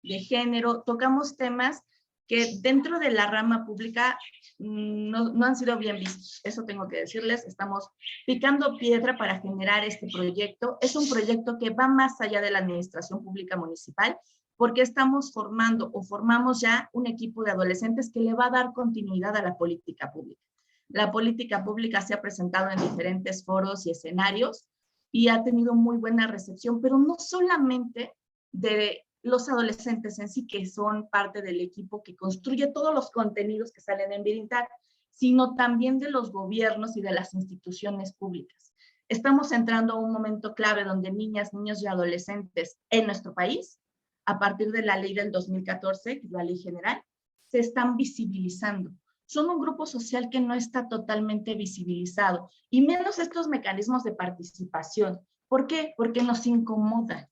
de género, tocamos temas que dentro de la rama pública no han sido bien vistos. Eso tengo que decirles, estamos picando piedra para generar este proyecto. Es un proyecto que va más allá de la administración pública municipal porque estamos formando o formamos ya un equipo de adolescentes que le va a dar continuidad a la política pública. La política pública se ha presentado en diferentes foros y escenarios y ha tenido muy buena recepción, pero no solamente de los adolescentes en sí, que son parte del equipo que construye todos los contenidos que salen en Virintat, sino también de los gobiernos y de las instituciones públicas. Estamos entrando a un momento clave donde niñas, niños y adolescentes en nuestro país, a partir de la ley del 2014, que es la ley general, se están visibilizando. Son un grupo social que no está totalmente visibilizado, y menos estos mecanismos de participación. ¿Por qué? Porque nos incomodan.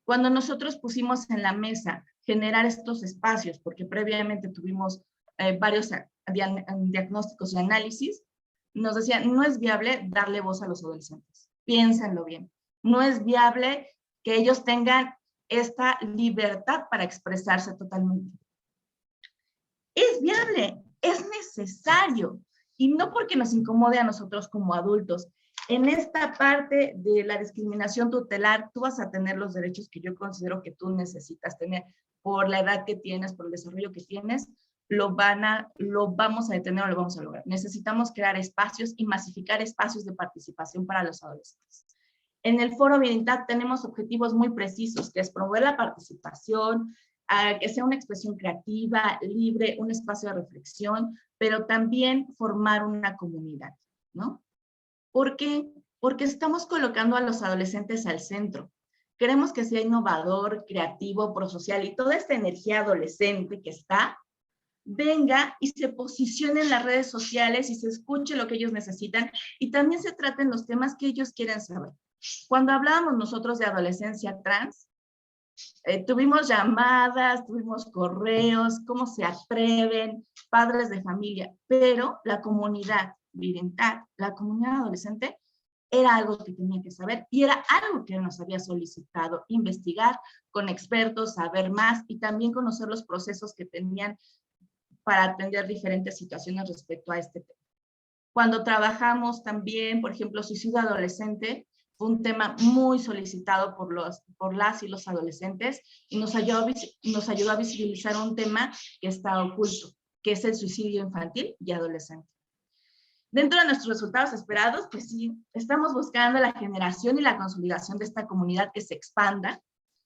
Cuando nosotros pusimos en la mesa generar estos espacios, porque previamente tuvimos varios diagnósticos y análisis, nos decían, no es viable darle voz a los adolescentes. Piénsenlo bien. No es viable que ellos tengan esta libertad para expresarse totalmente. Es viable, es necesario, y no porque nos incomode a nosotros como adultos. En esta parte de la discriminación tutelar, tú vas a tener los derechos que yo considero que tú necesitas tener por la edad que tienes, por el desarrollo que tienes, lo vamos a detener o lo vamos a lograr. Necesitamos crear espacios y masificar espacios de participación para los adolescentes. En el Foro Virintat tenemos objetivos muy precisos, que es promover la participación, que sea una expresión creativa, libre, un espacio de reflexión, pero también formar una comunidad, ¿no? ¿Por qué? Porque estamos colocando a los adolescentes al centro. Queremos que sea innovador, creativo, prosocial, y toda esta energía adolescente que está, venga y se posicione en las redes sociales y se escuche lo que ellos necesitan, y también se traten los temas que ellos quieren saber. Cuando hablábamos nosotros de adolescencia trans, tuvimos llamadas, tuvimos correos, cómo se atreven, padres de familia, pero la comunidad Virintat, la comunidad adolescente, era algo que tenía que saber y era algo que nos había solicitado investigar con expertos, saber más y también conocer los procesos que tenían para atender diferentes situaciones respecto a este tema. Cuando trabajamos también, por ejemplo, suicidio adolescente, fue un tema muy solicitado por las y los adolescentes y nos ayudó a visibilizar un tema que está oculto, que es el suicidio infantil y adolescente. Dentro de nuestros resultados esperados, pues sí, estamos buscando la generación y la consolidación de esta comunidad que se expanda.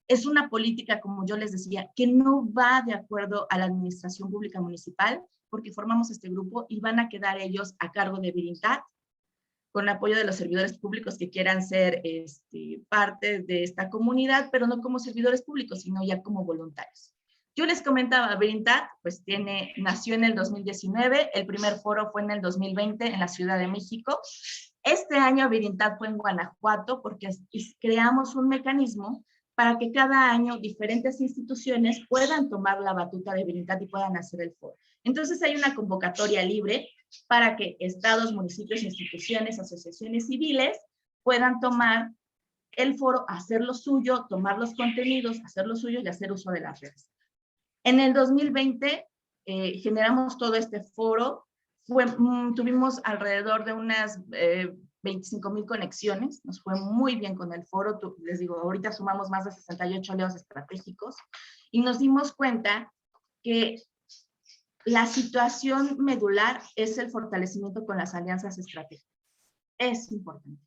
Es una política, como yo les decía, que no va de acuerdo a la administración pública municipal, porque formamos este grupo y van a quedar ellos a cargo de Virintat, con apoyo de los servidores públicos que quieran ser parte de esta comunidad, pero no como servidores públicos, sino ya como voluntarios. Yo les comentaba, Virintat pues nació en el 2019, el primer foro fue en el 2020 en la Ciudad de México. Este año Virintat fue en Guanajuato porque creamos un mecanismo para que cada año diferentes instituciones puedan tomar la batuta de Virintat y puedan hacer el foro. Entonces hay una convocatoria libre para que estados, municipios, instituciones, asociaciones civiles puedan tomar el foro, hacer lo suyo, tomar los contenidos, hacer lo suyo y hacer uso de las redes. En el 2020 generamos todo este foro, tuvimos alrededor de unas 25,000 conexiones, nos fue muy bien con el foro, les digo, ahorita sumamos más de 68 aliados estratégicos y nos dimos cuenta que la situación medular es el fortalecimiento con las alianzas estratégicas. Es importante.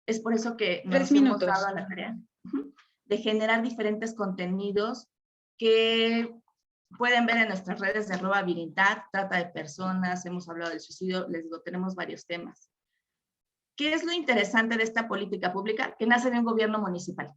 Es por eso que nos hemos dado a la tarea de generar diferentes contenidos que pueden ver en nuestras redes de @Virintat, trata de personas, hemos hablado del suicidio, les digo, tenemos varios temas. ¿Qué es lo interesante de esta política pública? Que nace de un gobierno municipal.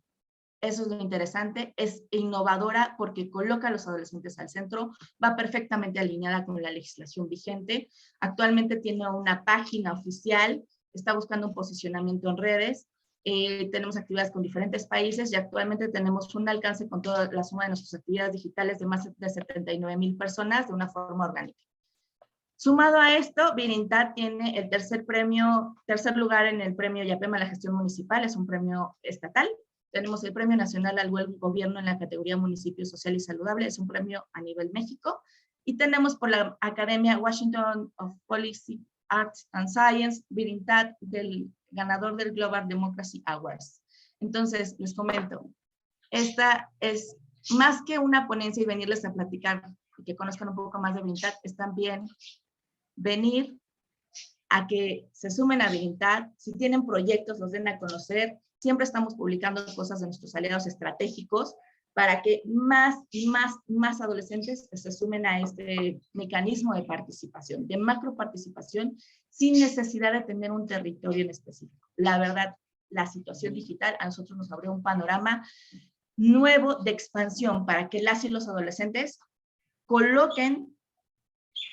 Eso es lo interesante, es innovadora porque coloca a los adolescentes al centro, va perfectamente alineada con la legislación vigente. Actualmente tiene una página oficial, está buscando un posicionamiento en redes, tenemos actividades con diferentes países y actualmente tenemos un alcance con toda la suma de nuestras actividades digitales de más de 79,000 personas de una forma orgánica. Sumado a esto, Virintat tiene el tercer lugar en el premio YAPEM a la gestión municipal, es un premio estatal. Tenemos el Premio Nacional al Buen Gobierno en la categoría Municipio Social y Saludable, es un premio a nivel México. Y tenemos por la Academia Washington of Policy, Arts and Science, Virintat, del ganador del Global Democracy Awards. Entonces, les comento, esta es más que una ponencia y venirles a platicar y que conozcan un poco más de Vintat, es también venir a que se sumen a Vintat, si tienen proyectos los den a conocer, siempre estamos publicando cosas de nuestros aliados estratégicos para que más y más adolescentes se sumen a este mecanismo de participación, de macroparticipación, sin necesidad de tener un territorio en específico. La verdad, la situación digital a nosotros nos abrió un panorama nuevo de expansión para que las y los adolescentes coloquen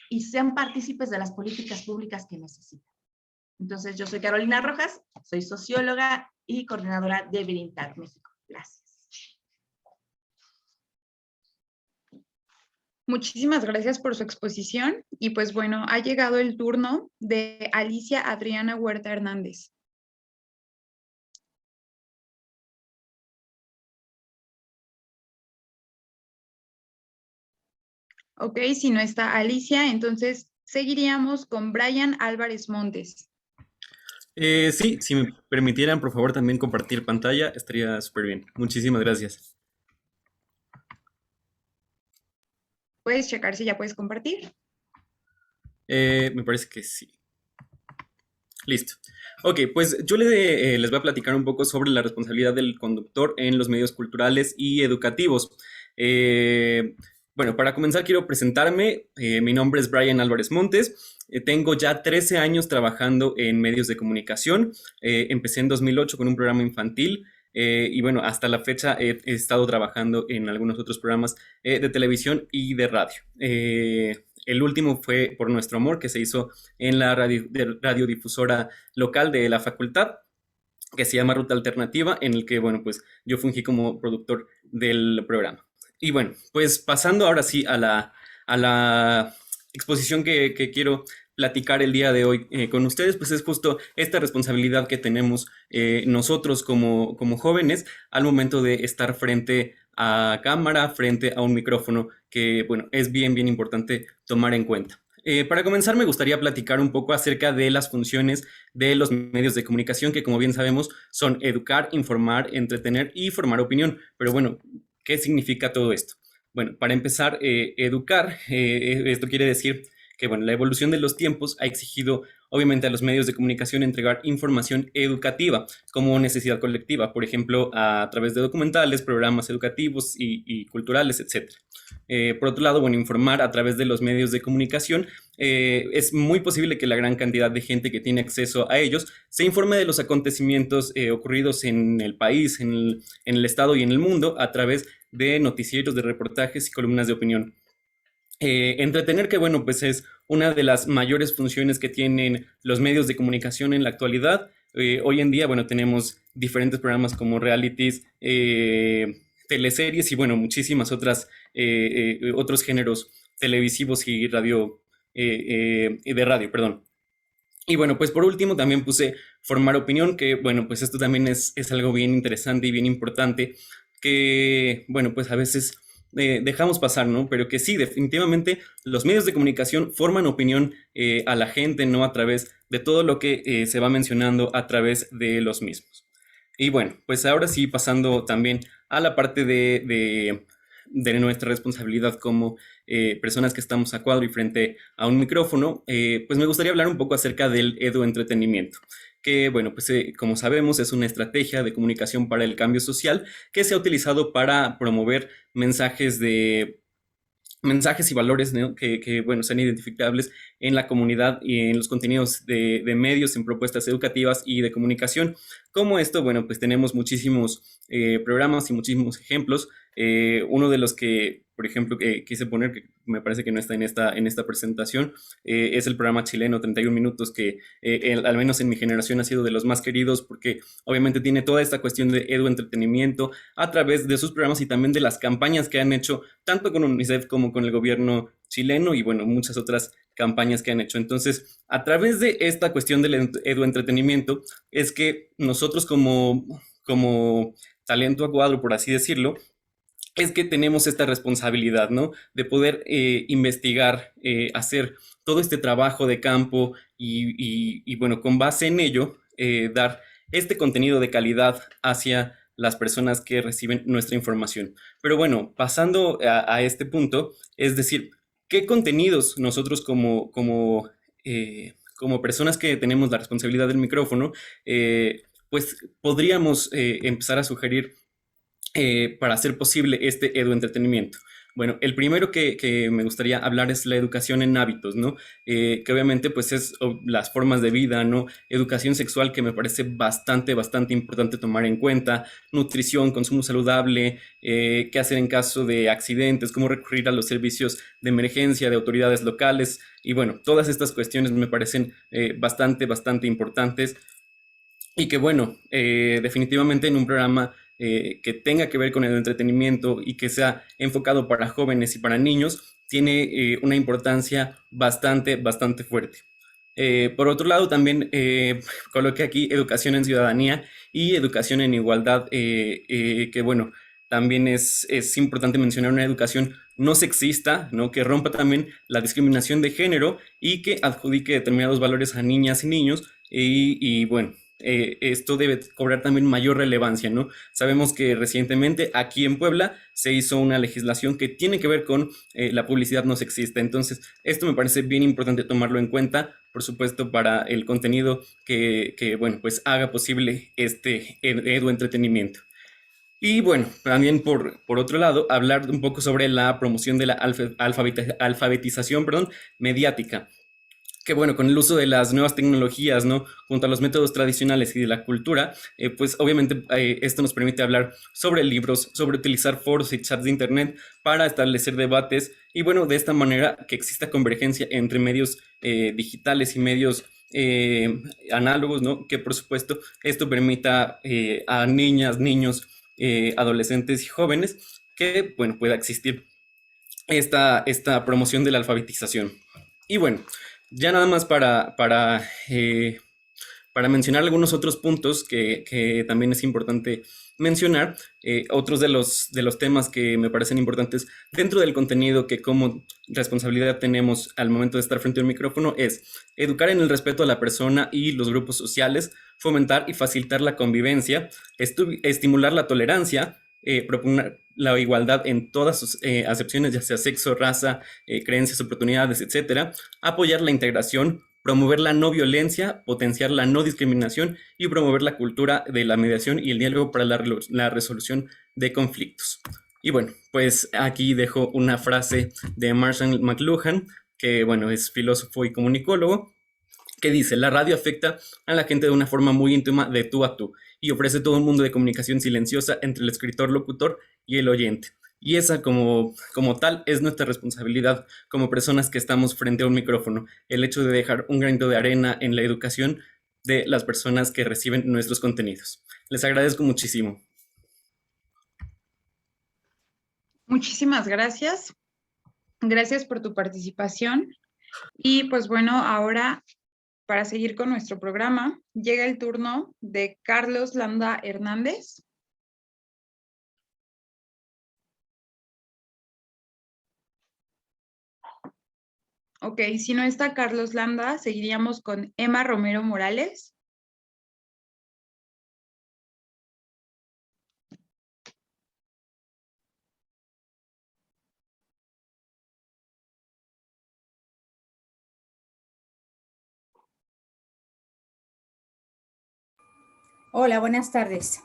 y sean partícipes de las políticas públicas que necesitan. Entonces, yo soy Carolina Rojas, soy socióloga y coordinadora de Vintat México. Gracias. Muchísimas gracias por su exposición y pues bueno, ha llegado el turno de Alicia Adriana Huerta Hernández. Ok, si no está Alicia, entonces seguiríamos con Brian Álvarez Montes. Sí, si me permitieran, por favor, también compartir pantalla, estaría súper bien. Muchísimas gracias. ¿Puedes checar si ya puedes compartir? Me parece que sí. Listo. Ok, pues yo les voy a platicar un poco sobre la responsabilidad del conductor en los medios culturales y educativos. Bueno, para comenzar quiero presentarme. Mi nombre es Brian Álvarez Montes. Tengo ya 13 años trabajando en medios de comunicación. Empecé en 2008 con un programa infantil. Y bueno, hasta la fecha he estado trabajando en algunos otros programas de televisión y de radio. El último fue Por Nuestro Amor, que se hizo en la radiodifusora local de la facultad, que se llama Ruta Alternativa, en el que, bueno, pues yo fungí como productor del programa. Y bueno, pues pasando ahora sí a la exposición que quiero platicar el día de hoy con ustedes, pues es justo esta responsabilidad que tenemos nosotros como jóvenes al momento de estar frente a cámara, frente a un micrófono, que bueno, es bien importante tomar en cuenta. Para comenzar, me gustaría platicar un poco acerca de las funciones de los medios de comunicación, que como bien sabemos son educar, informar, entretener y formar opinión. Pero bueno, ¿qué significa todo esto? Bueno, para empezar, educar, esto quiere decir que bueno, la evolución de los tiempos ha exigido obviamente a los medios de comunicación entregar información educativa como necesidad colectiva, por ejemplo, a través de documentales, programas educativos y culturales, etc. Por otro lado, bueno, informar a través de los medios de comunicación, es muy posible que la gran cantidad de gente que tiene acceso a ellos se informe de los acontecimientos ocurridos en el país, en el estado y en el mundo a través de noticieros, de reportajes y columnas de opinión. Entretener, que bueno, pues es una de las mayores funciones que tienen los medios de comunicación en la actualidad. Hoy en día, bueno, tenemos diferentes programas como realities, teleseries y bueno, muchísimas otros géneros televisivos y de radio, perdón. Y bueno, pues por último también puse formar opinión, que bueno, pues esto también es algo bien interesante y bien importante, que bueno, pues a veces dejamos pasar, ¿no? Pero que sí, definitivamente los medios de comunicación forman opinión a la gente, ¿no? A través de todo lo que se va mencionando a través de los mismos. Y bueno, pues ahora sí, pasando también a la parte de nuestra responsabilidad como personas que estamos a cuadro y frente a un micrófono, pues me gustaría hablar un poco acerca del eduentretenimiento, que bueno, pues como sabemos es una estrategia de comunicación para el cambio social que se ha utilizado para promover mensajes y valores, ¿no? que bueno, sean identificables en la comunidad y en los contenidos de medios, en propuestas educativas y de comunicación. Como esto, bueno, pues tenemos muchísimos programas y muchísimos ejemplos. Uno de los que, por ejemplo, que quise poner, que me parece que no está en esta presentación, es el programa chileno 31 Minutos, que al menos en mi generación ha sido de los más queridos porque obviamente tiene toda esta cuestión de eduentretenimiento a través de sus programas y también de las campañas que han hecho tanto con UNICEF como con el gobierno chileno y bueno, muchas otras campañas que han hecho. Entonces, a través de esta cuestión del eduentretenimiento es que nosotros como talento a cuadro, por así decirlo, es que tenemos esta responsabilidad, ¿no? De poder investigar, hacer todo este trabajo de campo y bueno, con base en ello, dar este contenido de calidad hacia las personas que reciben nuestra información. Pero bueno, pasando a este punto, es decir, ¿qué contenidos nosotros como personas que tenemos la responsabilidad del micrófono, pues podríamos empezar a sugerir para hacer posible este eduentretenimiento? Bueno, el primero que me gustaría hablar es la educación en hábitos, ¿no? Que obviamente pues es las formas de vida, ¿no? Educación sexual, que me parece bastante importante tomar en cuenta, nutrición, consumo saludable, qué hacer en caso de accidentes, cómo recurrir a los servicios de emergencia de autoridades locales, y bueno, todas estas cuestiones me parecen bastante importantes, y que bueno, definitivamente en un programa que tenga que ver con el entretenimiento y que sea enfocado para jóvenes y para niños, tiene una importancia bastante fuerte. Por otro lado, también coloqué aquí educación en ciudadanía y educación en igualdad, que bueno, también es importante mencionar una educación no sexista, ¿no? Que rompa también la discriminación de género y que adjudique determinados valores a niñas y niños, y bueno, esto debe cobrar también mayor relevancia, ¿no? Sabemos que recientemente aquí en Puebla se hizo una legislación que tiene que ver con la publicidad no sexista. Entonces, esto me parece bien importante tomarlo en cuenta, por supuesto, para el contenido que bueno, pues haga posible este eduentretenimiento. Y bueno, también por otro lado, hablar un poco sobre la promoción de la alfabetización, mediática. Que bueno, con el uso de las nuevas tecnologías, ¿no? Junto a los métodos tradicionales y de la cultura, pues obviamente esto nos permite hablar sobre libros, sobre utilizar foros y chats de internet para establecer debates, y bueno, de esta manera que exista convergencia entre medios digitales y medios análogos, ¿no? Que por supuesto esto permita a niñas, niños, adolescentes y jóvenes que, bueno, pueda existir esta promoción de la alfabetización. Y bueno, ya nada más para mencionar algunos otros puntos que también es importante mencionar, otros de los temas que me parecen importantes dentro del contenido que como responsabilidad tenemos al momento de estar frente a un micrófono es educar en el respeto a la persona y los grupos sociales, fomentar y facilitar la convivencia, estimular la tolerancia, proponer la igualdad en todas sus acepciones, ya sea sexo, raza, creencias, oportunidades, etcétera, apoyar la integración, promover la no violencia, potenciar la no discriminación y promover la cultura de la mediación y el diálogo para la resolución de conflictos. Y bueno, pues aquí dejo una frase de Marshall McLuhan, que bueno, es filósofo y comunicólogo, que dice: la radio afecta a la gente de una forma muy íntima, de tú a tú, y ofrece todo un mundo de comunicación silenciosa entre el escritor-locutor y el oyente. Y esa como tal es nuestra responsabilidad como personas que estamos frente a un micrófono, el hecho de dejar un granito de arena en la educación de las personas que reciben nuestros contenidos. Les agradezco muchísimo. Muchísimas gracias. Gracias por tu participación. Y pues bueno, ahora para seguir con nuestro programa, llega el turno de Carlos Landa Hernández. Ok, si no está Carlos Landa, seguiríamos con Emma Romero Morales. Hola, buenas tardes.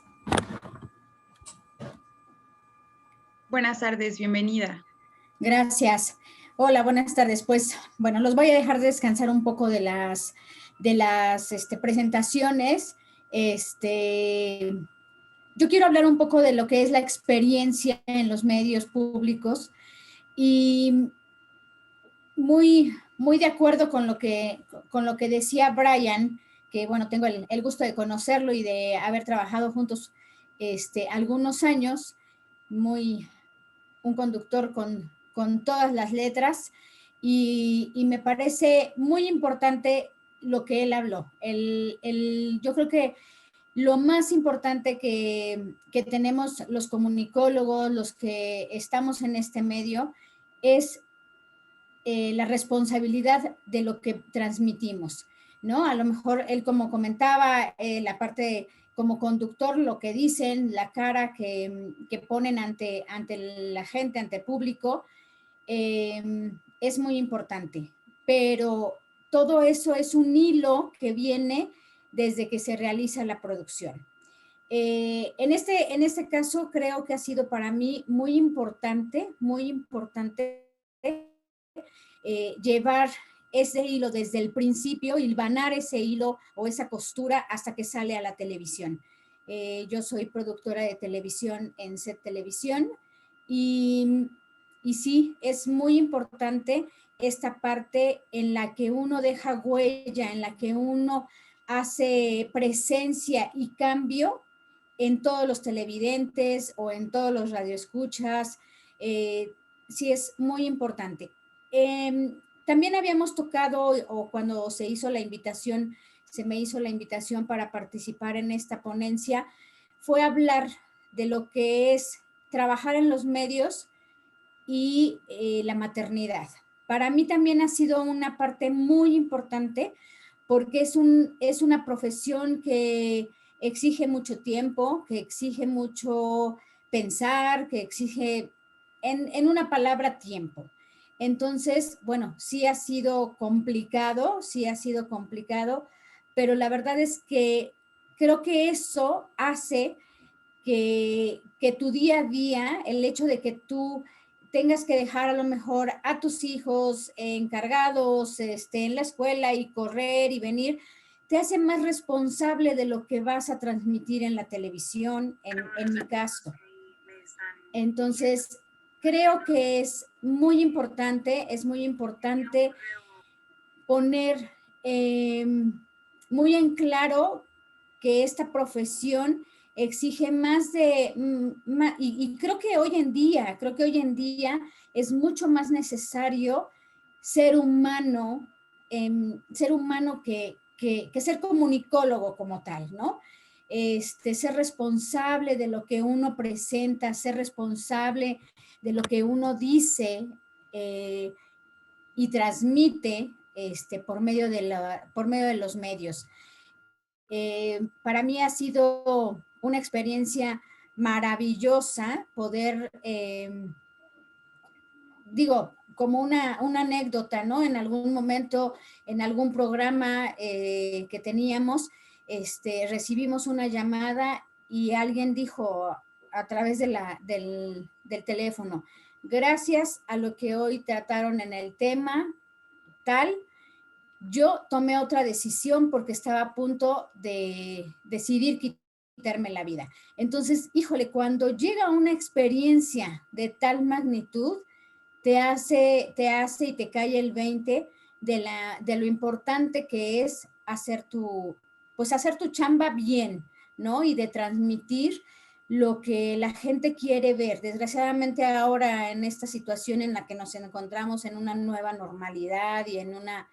Buenas tardes, bienvenida. Gracias. Hola, buenas tardes. Pues, bueno, los voy a dejar descansar un poco de las presentaciones. Yo quiero hablar un poco de lo que es la experiencia en los medios públicos y muy de acuerdo con lo que decía Brian, que bueno, tengo el gusto de conocerlo y de haber trabajado juntos algunos años, un conductor con todas las letras, y me parece muy importante lo que él habló. Yo creo que lo más importante que tenemos los comunicólogos, los que estamos en este medio, es la responsabilidad de lo que transmitimos, ¿no? A lo mejor él, como comentaba, la parte como conductor lo que dicen, la cara que ponen ante la gente, ante el público, es muy importante. Pero todo eso es un hilo que viene desde que se realiza la producción. En este caso creo que ha sido para mí muy importante llevar ese hilo desde el principio, hilvanar ese hilo o esa costura hasta que sale a la televisión. Yo soy productora de televisión en Set Televisión y sí, es muy importante esta parte en la que uno deja huella, en la que uno hace presencia y cambio en todos los televidentes o en todos los radioescuchas. Sí, es muy importante. También habíamos tocado, o cuando se me hizo la invitación para participar en esta ponencia, fue hablar de lo que es trabajar en los medios y la maternidad. Para mí también ha sido una parte muy importante porque es una profesión que exige mucho tiempo, que exige mucho pensar, que exige, en una palabra, tiempo. Entonces, bueno, sí ha sido complicado, pero la verdad es que creo que eso hace que tu día a día, el hecho de que tú tengas que dejar a lo mejor a tus hijos encargados en la escuela y correr y venir, te hace más responsable de lo que vas a transmitir en la televisión, en mi caso. Entonces, creo que es muy importante poner muy en claro que esta profesión exige más y creo que hoy en día es mucho más necesario ser humano que ser comunicólogo como tal, ¿no? Ser responsable de lo que uno presenta, ser responsable de lo que uno dice y transmite por medio de los medios. Para mí ha sido una experiencia maravillosa poder, como una anécdota, ¿no? En algún momento, en algún programa que teníamos, recibimos una llamada y alguien dijo a través del teléfono: gracias a lo que hoy trataron en el tema tal, yo tomé otra decisión porque estaba a punto de decidir quitarme la vida. Entonces, híjole, cuando llega una experiencia de tal magnitud, te hace y te cae el 20 de lo importante que es hacer tu chamba bien, ¿no? Y de transmitir lo que la gente quiere ver. Desgraciadamente ahora, en esta situación en la que nos encontramos, en una nueva normalidad y en una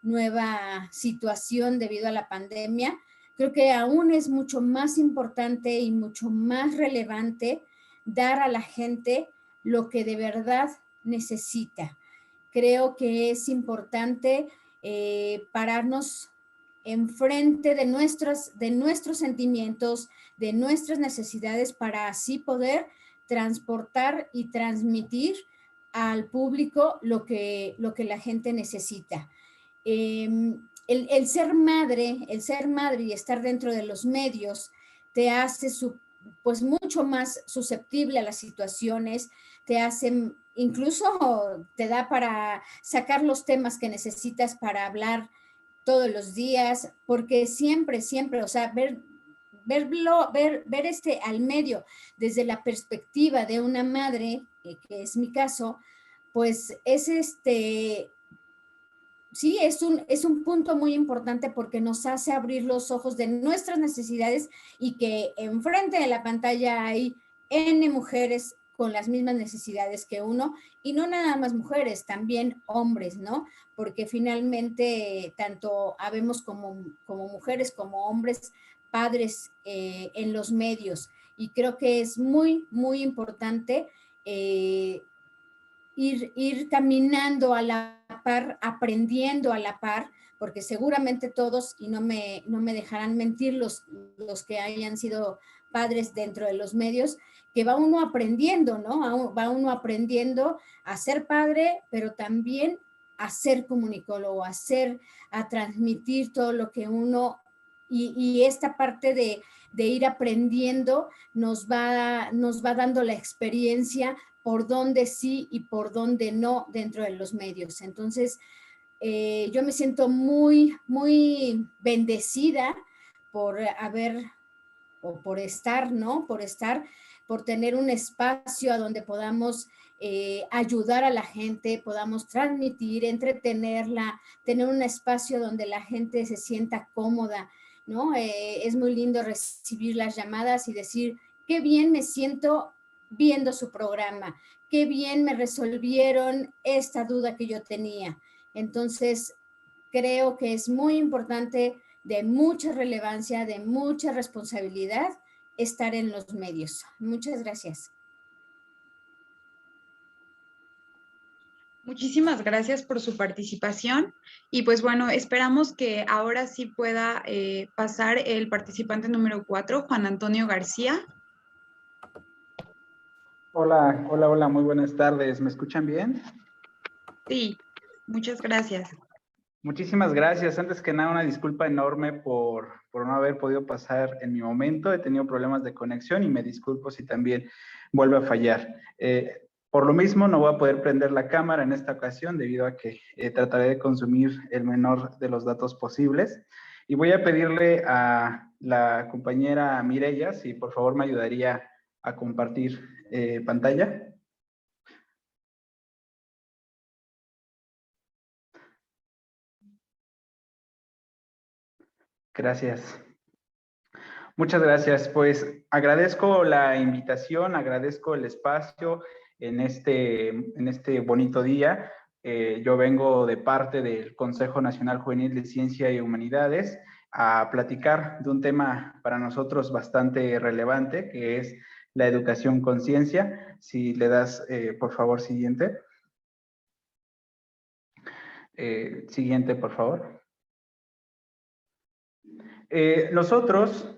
nueva situación debido a la pandemia, creo que aún es mucho más importante y mucho más relevante dar a la gente lo que de verdad necesita. Creo que es importante pararnos enfrente de nuestros sentimientos, de nuestras necesidades, para así poder transportar y transmitir al público lo que la gente necesita. El ser madre y estar dentro de los medios te hace pues mucho más susceptible a las situaciones, te hace, incluso te da para sacar los temas que necesitas para hablar todos los días, porque siempre, o sea, ver al medio desde la perspectiva de una madre, que es mi caso, pues es sí, es un punto muy importante porque nos hace abrir los ojos de nuestras necesidades y que enfrente de la pantalla hay N mujeres con las mismas necesidades que uno, y no nada más mujeres, también hombres, ¿no? Porque finalmente tanto habemos como mujeres como hombres, padres en los medios, y creo que es muy, muy importante ir caminando a la par, aprendiendo a la par, porque seguramente todos, y no me dejarán mentir los que hayan sido padres dentro de los medios, que va uno aprendiendo, ¿no? Va uno aprendiendo a ser padre, pero también a ser comunicólogo, a transmitir todo lo que uno, y esta parte de ir aprendiendo nos va dando la experiencia por dónde sí y por dónde no dentro de los medios. Entonces, yo me siento muy, muy bendecida por haber, o por estar, ¿no? Por tener un espacio a donde podamos ayudar a la gente, podamos transmitir, entretenerla, tener un espacio donde la gente se sienta cómoda, ¿no? Es muy lindo recibir las llamadas y decir, qué bien me siento viendo su programa, qué bien me resolvieron esta duda que yo tenía. Entonces, creo que es muy importante, de mucha relevancia, de mucha responsabilidad, estar en los medios. Muchas gracias. Muchísimas gracias por su participación y pues bueno, esperamos que ahora sí pueda pasar el participante número 4, Juan Antonio García. Hola, hola, hola, muy buenas tardes. ¿Me escuchan bien? Sí, muchas gracias. Muchísimas gracias. Antes que nada, una disculpa enorme por no haber podido pasar en mi momento. He tenido problemas de conexión y me disculpo si también vuelve a fallar. Por lo mismo, no voy a poder prender la cámara en esta ocasión debido a que trataré de consumir el menor de los datos posibles. Y voy a pedirle a la compañera Mireya si por favor me ayudaría a compartir pantalla. Gracias. Muchas gracias. Pues agradezco la invitación, agradezco el espacio en este bonito día. Yo vengo de parte del Consejo Nacional Juvenil de Ciencia y Humanidades a platicar de un tema para nosotros bastante relevante, que es la educación con ciencia. Si le das, por favor, siguiente. Siguiente, por favor. Nosotros,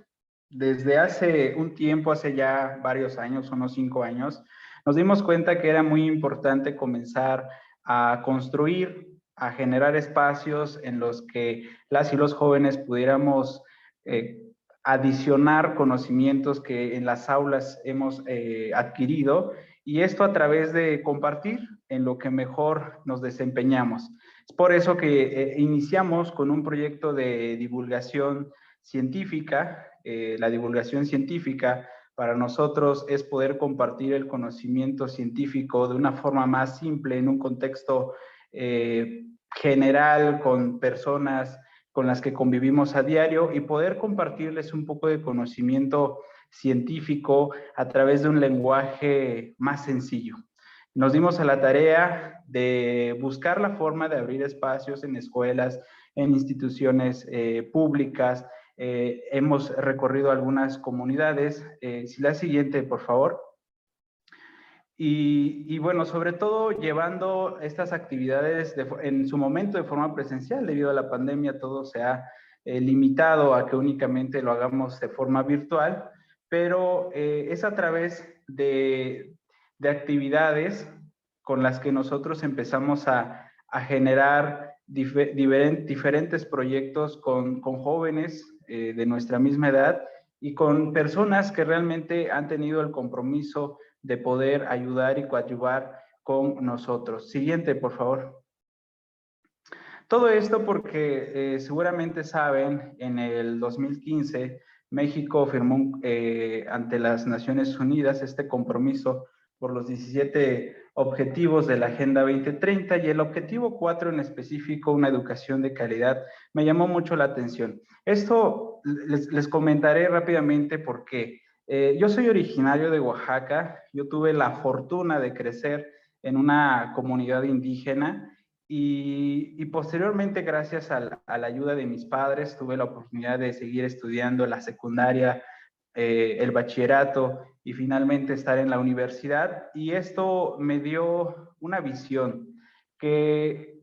desde hace un tiempo, hace ya varios años, unos 5 años, nos dimos cuenta que era muy importante comenzar a construir, a generar espacios en los que las y los jóvenes pudiéramos adicionar conocimientos que en las aulas hemos adquirido, y esto a través de compartir en lo que mejor nos desempeñamos. Es por eso que iniciamos con un proyecto de divulgación científica. La divulgación científica para nosotros es poder compartir el conocimiento científico de una forma más simple, en un contexto general, con personas con las que convivimos a diario, y poder compartirles un poco de conocimiento científico a través de un lenguaje más sencillo. Nos dimos a la tarea de buscar la forma de abrir espacios en escuelas, en instituciones públicas. Hemos recorrido algunas comunidades. Si la siguiente, por favor. Y bueno, sobre todo llevando estas actividades en su momento de forma presencial. Debido a la pandemia, todo se ha limitado a que únicamente lo hagamos de forma virtual, pero es a través de actividades con las que nosotros empezamos a generar diferentes proyectos con jóvenes de nuestra misma edad y con personas que realmente han tenido el compromiso de poder ayudar y coadyuvar con nosotros. Siguiente, por favor. Todo esto porque seguramente saben, en el 2015 México firmó ante las Naciones Unidas este compromiso por los 17 objetivos de la Agenda 2030, y el objetivo 4 en específico, una educación de calidad, me llamó mucho la atención. Esto les comentaré rápidamente porque yo soy originario de Oaxaca. Yo tuve la fortuna de crecer en una comunidad indígena y posteriormente, gracias a la ayuda de mis padres, tuve la oportunidad de seguir estudiando la secundaria, el bachillerato y finalmente estar en la universidad. Y esto me dio una visión que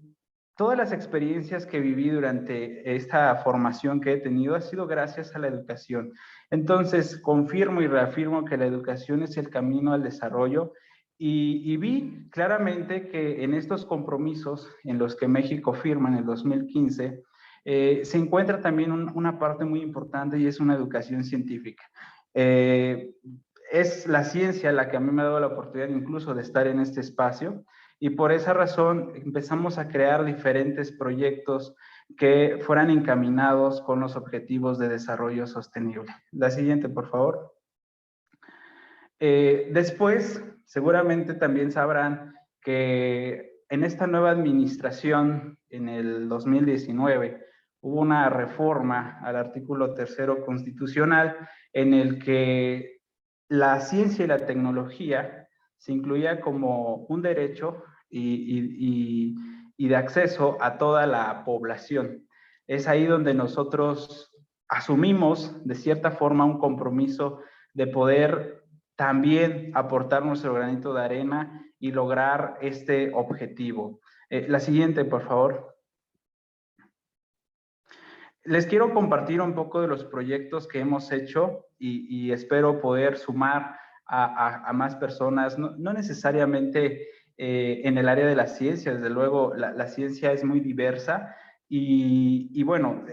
todas las experiencias que viví durante esta formación que he tenido ha sido gracias a la educación. Entonces, confirmo y reafirmo que la educación es el camino al desarrollo y vi claramente que en estos compromisos en los que México firma en el 2015, se encuentra también una parte muy importante y es una educación científica. Es la ciencia la que a mí me ha dado la oportunidad incluso de estar en este espacio y por esa razón empezamos a crear diferentes proyectos que fueran encaminados con los objetivos de desarrollo sostenible. La siguiente, por favor. Después, seguramente también sabrán que en esta nueva administración, en el 2019, hubo una reforma al artículo 3º constitucional en el que la ciencia y la tecnología se incluía como un derecho y de acceso a toda la población. Es ahí donde nosotros asumimos de cierta forma un compromiso de poder también aportar nuestro granito de arena y lograr este objetivo. La siguiente, por favor. Les quiero compartir un poco de los proyectos que hemos hecho y espero poder sumar a más personas, no necesariamente en el área de la ciencia, desde luego la ciencia es muy diversa y bueno,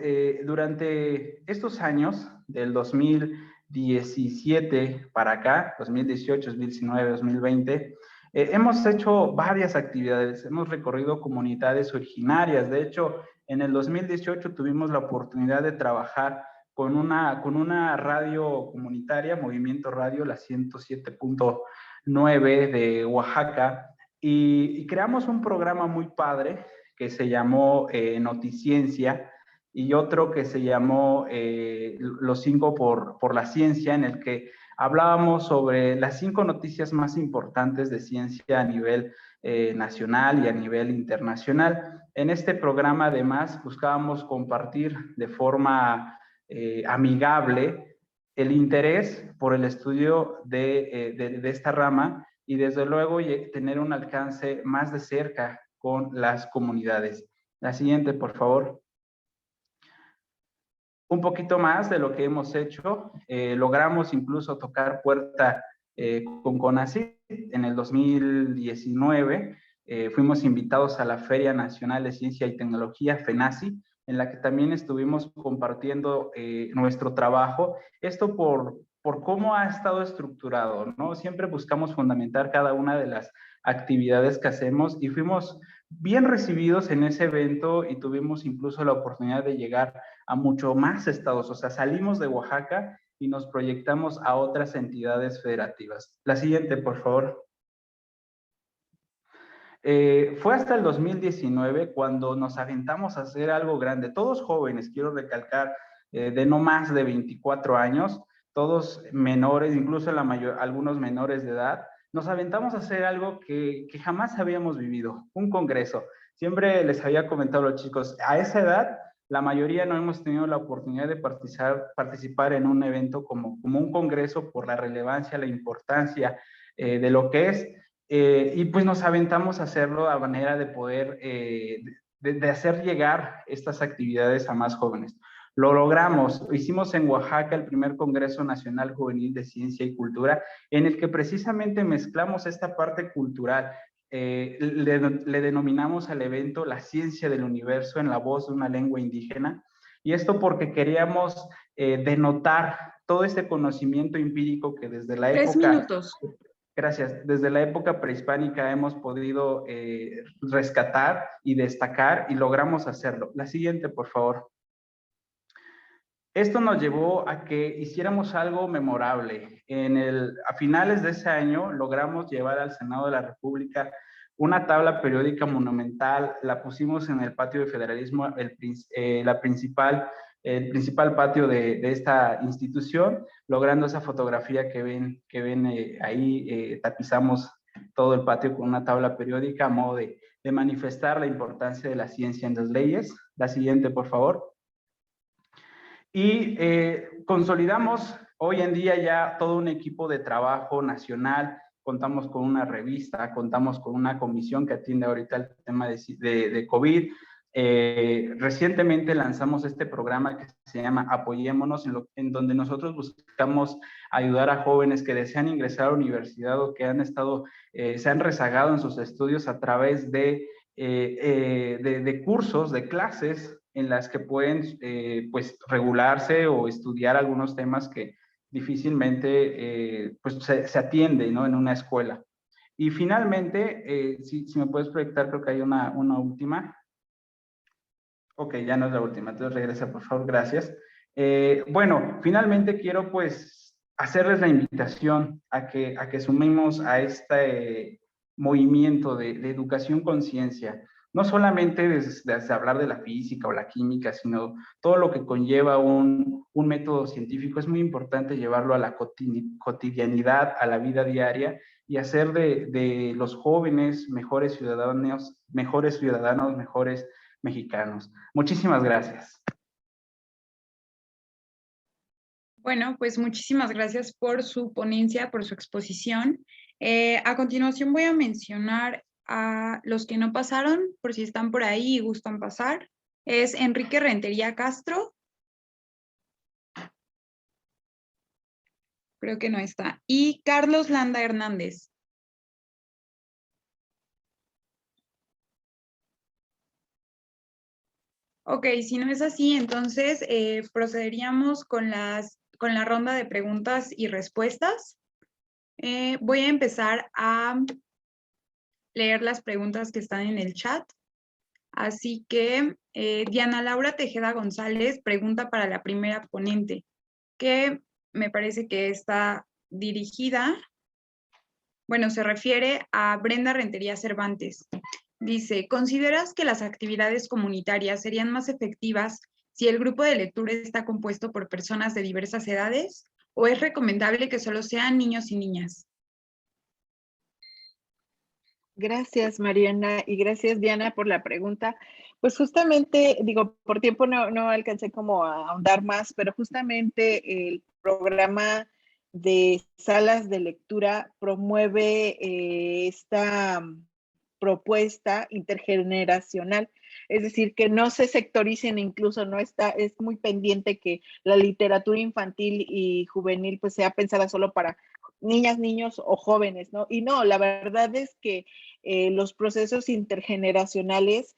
durante estos años del 2017 para acá, 2018, 2019, 2020, hemos hecho varias actividades, hemos recorrido comunidades originarias, de hecho, en el 2018 tuvimos la oportunidad de trabajar con una radio comunitaria, Movimiento Radio, la 107.9 de Oaxaca, y creamos un programa muy padre que se llamó Noticiencia y otro que se llamó Los 5 por la Ciencia, en el que hablábamos sobre las 5 noticias más importantes de ciencia a nivel nacional y a nivel internacional. En este programa, además, buscábamos compartir de forma amigable el interés por el estudio de esta rama y, desde luego, tener un alcance más de cerca con las comunidades. La siguiente, por favor. Un poquito más de lo que hemos hecho. Logramos incluso tocar puerta con CONACYT en el 2019. Fuimos invitados a la Feria Nacional de Ciencia y Tecnología, FENACI, en la que también estuvimos compartiendo nuestro trabajo. Esto por cómo ha estado estructurado, ¿no? Siempre buscamos fundamentar cada una de las actividades que hacemos y fuimos bien recibidos en ese evento y tuvimos incluso la oportunidad de llegar a mucho más estados. O sea, salimos de Oaxaca y nos proyectamos a otras entidades federativas. La siguiente, por favor. Fue hasta el 2019 cuando nos aventamos a hacer algo grande. Todos jóvenes, quiero recalcar, de no más de 24 años, todos menores, incluso algunos menores de edad, nos aventamos a hacer algo que jamás habíamos vivido, un congreso. Siempre les había comentado a los chicos, a esa edad, la mayoría no hemos tenido la oportunidad de participar en un evento como un congreso por la relevancia, la importancia de lo que es. Y pues nos aventamos a hacerlo a manera de poder, de hacer llegar estas actividades a más jóvenes. Lo logramos, hicimos en Oaxaca el primer Congreso Nacional Juvenil de Ciencia y Cultura, en el que precisamente mezclamos esta parte cultural. Le denominamos al evento La Ciencia del Universo en la voz de una lengua indígena, y esto porque queríamos denotar todo este conocimiento empírico que desde la época... 3 minutos. Gracias. Desde la época prehispánica hemos podido rescatar y destacar y logramos hacerlo. La siguiente, por favor. Esto nos llevó a que hiciéramos algo memorable. A finales de ese año logramos llevar al Senado de la República una tabla periódica monumental. La pusimos en el patio de Federalismo, el principal patio de esta institución, logrando esa fotografía que ven ahí. Tapizamos todo el patio con una tabla periódica a modo de manifestar la importancia de la ciencia en las leyes. La siguiente, por favor. Y consolidamos Hoy en día ya todo un equipo de trabajo nacional, contamos con una revista, contamos con una comisión que atiende ahorita el tema de COVID. Recientemente lanzamos este programa que se llama Apoyémonos, en donde nosotros buscamos ayudar a jóvenes que desean ingresar a la universidad o que han estado, se han rezagado en sus estudios a través de cursos, de clases en las que pueden pues regularse o estudiar algunos temas que difícilmente pues se atiende, ¿no?, en una escuela. Y finalmente, si me puedes proyectar, creo que hay una última. Ok, ya no es la última, entonces regresa, por favor, gracias. Bueno, finalmente quiero pues hacerles la invitación a que sumemos a este movimiento de educación conciencia, no solamente desde hablar de la física o la química, sino todo lo que conlleva un método científico. Es muy importante llevarlo a la cotidianidad, a la vida diaria, y hacer de los jóvenes mejores ciudadanos, mejores mexicanos. Muchísimas gracias. Bueno, pues muchísimas gracias por su ponencia, por su exposición. A continuación voy a mencionar a los que no pasaron, por si están por ahí y gustan pasar. Es Enrique Rentería Castro. Creo que no está. Y Carlos Landa Hernández. Ok, si no es así, entonces procederíamos con la ronda de preguntas y respuestas. Voy a empezar a leer las preguntas que están en el chat. Así que Diana Laura Tejeda González pregunta para la primera ponente, que me parece que está dirigida, bueno, se refiere a Brenda Rentería Cervantes. Dice, ¿consideras que las actividades comunitarias serían más efectivas si el grupo de lectura está compuesto por personas de diversas edades? ¿O es recomendable que solo sean niños y niñas? Gracias, Mariana, y gracias, Diana, por la pregunta. Pues justamente, digo, por tiempo no alcancé como a ahondar más, pero justamente el programa de salas de lectura promueve esta propuesta intergeneracional, es decir, que no se sectoricen, incluso no está, es muy pendiente que la literatura infantil y juvenil pues sea pensada solo para niñas, niños o jóvenes, ¿no? Y no, la verdad es que los procesos intergeneracionales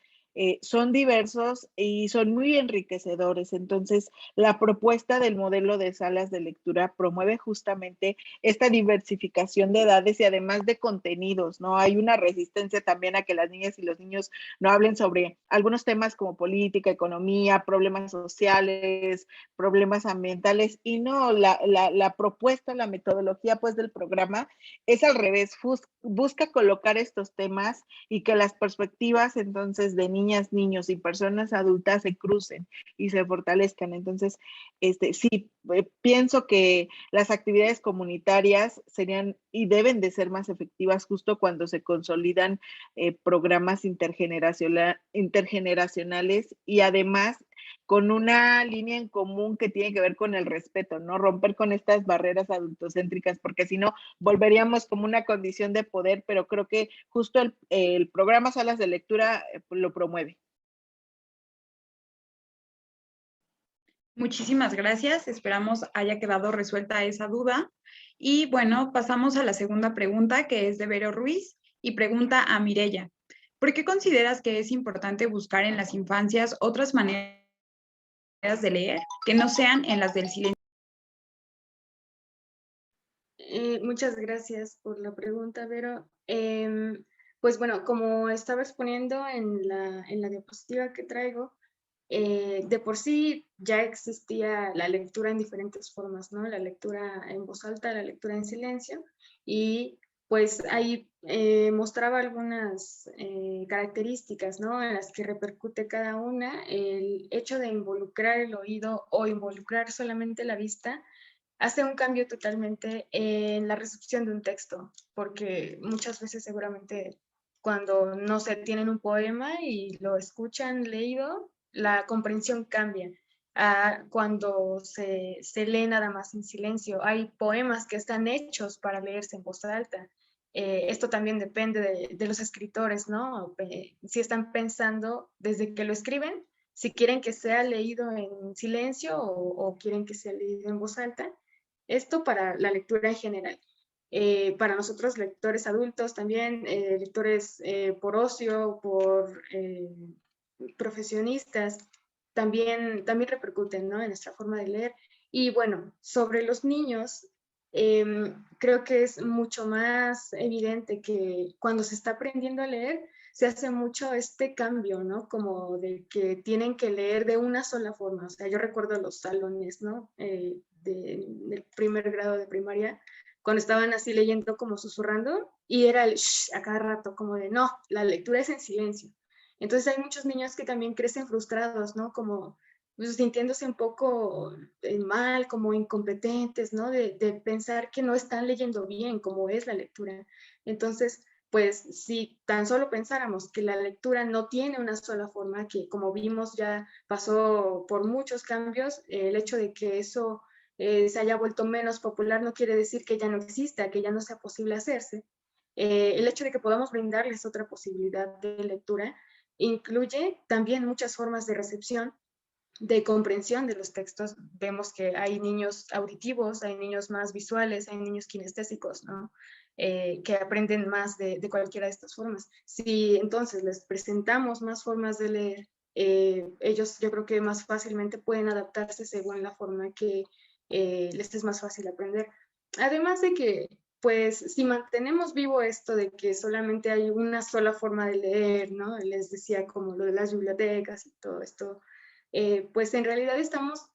son diversos y son muy enriquecedores. Entonces, la propuesta del modelo de salas de lectura promueve justamente esta diversificación de edades y además de contenidos, ¿no? Hay una resistencia también a que las niñas y los niños no hablen sobre algunos temas como política, economía, problemas sociales, problemas ambientales, y no, la propuesta, la metodología pues del programa es al revés, busca colocar estos temas y que las perspectivas entonces de niñas, niños y personas adultas se crucen y se fortalezcan. Entonces, sí, pienso que las actividades comunitarias serían y deben de ser más efectivas justo cuando se consolidan programas intergeneracionales y además con una línea en común que tiene que ver con el respeto, ¿no? Romper con estas barreras adultocéntricas, porque si no, volveríamos como una condición de poder, pero creo que justo el programa Salas de Lectura lo promueve. Muchísimas gracias, esperamos haya quedado resuelta esa duda. Y bueno, pasamos a la segunda pregunta, que es de Vero Ruiz, y pregunta a Mireya. ¿Por qué consideras que es importante buscar en las infancias otras maneras de leer que no sean en las del silencio? Muchas gracias por la pregunta, Vero. Pues bueno, como estaba exponiendo en la diapositiva que traigo, de por sí ya existía la lectura en diferentes formas, ¿no? La lectura en voz alta, la lectura en silencio, y pues ahí mostraba algunas características, ¿no? En las que repercute cada una. El hecho de involucrar el oído o involucrar solamente la vista hace un cambio totalmente en la recepción de un texto, porque muchas veces seguramente cuando no se tienen un poema y lo escuchan leído, la comprensión cambia. a cuando se lee nada más en silencio. Hay poemas que están hechos para leerse en voz alta. Esto también depende de los escritores, ¿no? Si están pensando desde que lo escriben, si quieren que sea leído en silencio o quieren que sea leído en voz alta. Esto para la lectura en general. Para nosotros, lectores adultos también, lectores por ocio, por profesionistas, también repercuten, ¿no?, en nuestra forma de leer. Y bueno, sobre los niños, creo que es mucho más evidente que cuando se está aprendiendo a leer, se hace mucho este cambio, ¿no? Como de que tienen que leer de una sola forma. O sea, yo recuerdo los salones, ¿no? Del primer grado de primaria, cuando estaban así leyendo como susurrando, y era el shh a cada rato, como de no, la lectura es en silencio. Entonces hay muchos niños que también crecen frustrados, ¿no? Como pues, sintiéndose un poco mal, como incompetentes, ¿no? De pensar que no están leyendo bien como es la lectura. Entonces, pues si tan solo pensáramos que la lectura no tiene una sola forma, que como vimos ya pasó por muchos cambios, el hecho de que eso se haya vuelto menos popular no quiere decir que ya no exista, que ya no sea posible hacerse. El hecho de que podamos brindarles otra posibilidad de lectura incluye también muchas formas de recepción, de comprensión de los textos. Vemos que hay niños auditivos, hay niños más visuales, hay niños kinestésicos, ¿no? Que aprenden más de cualquiera de estas formas. Si entonces les presentamos más formas de leer, ellos yo creo que más fácilmente pueden adaptarse según la forma que les es más fácil aprender. Además de que, pues, si mantenemos vivo esto de que solamente hay una sola forma de leer, ¿no? Les decía como lo de las bibliotecas y todo esto, pues en realidad estamos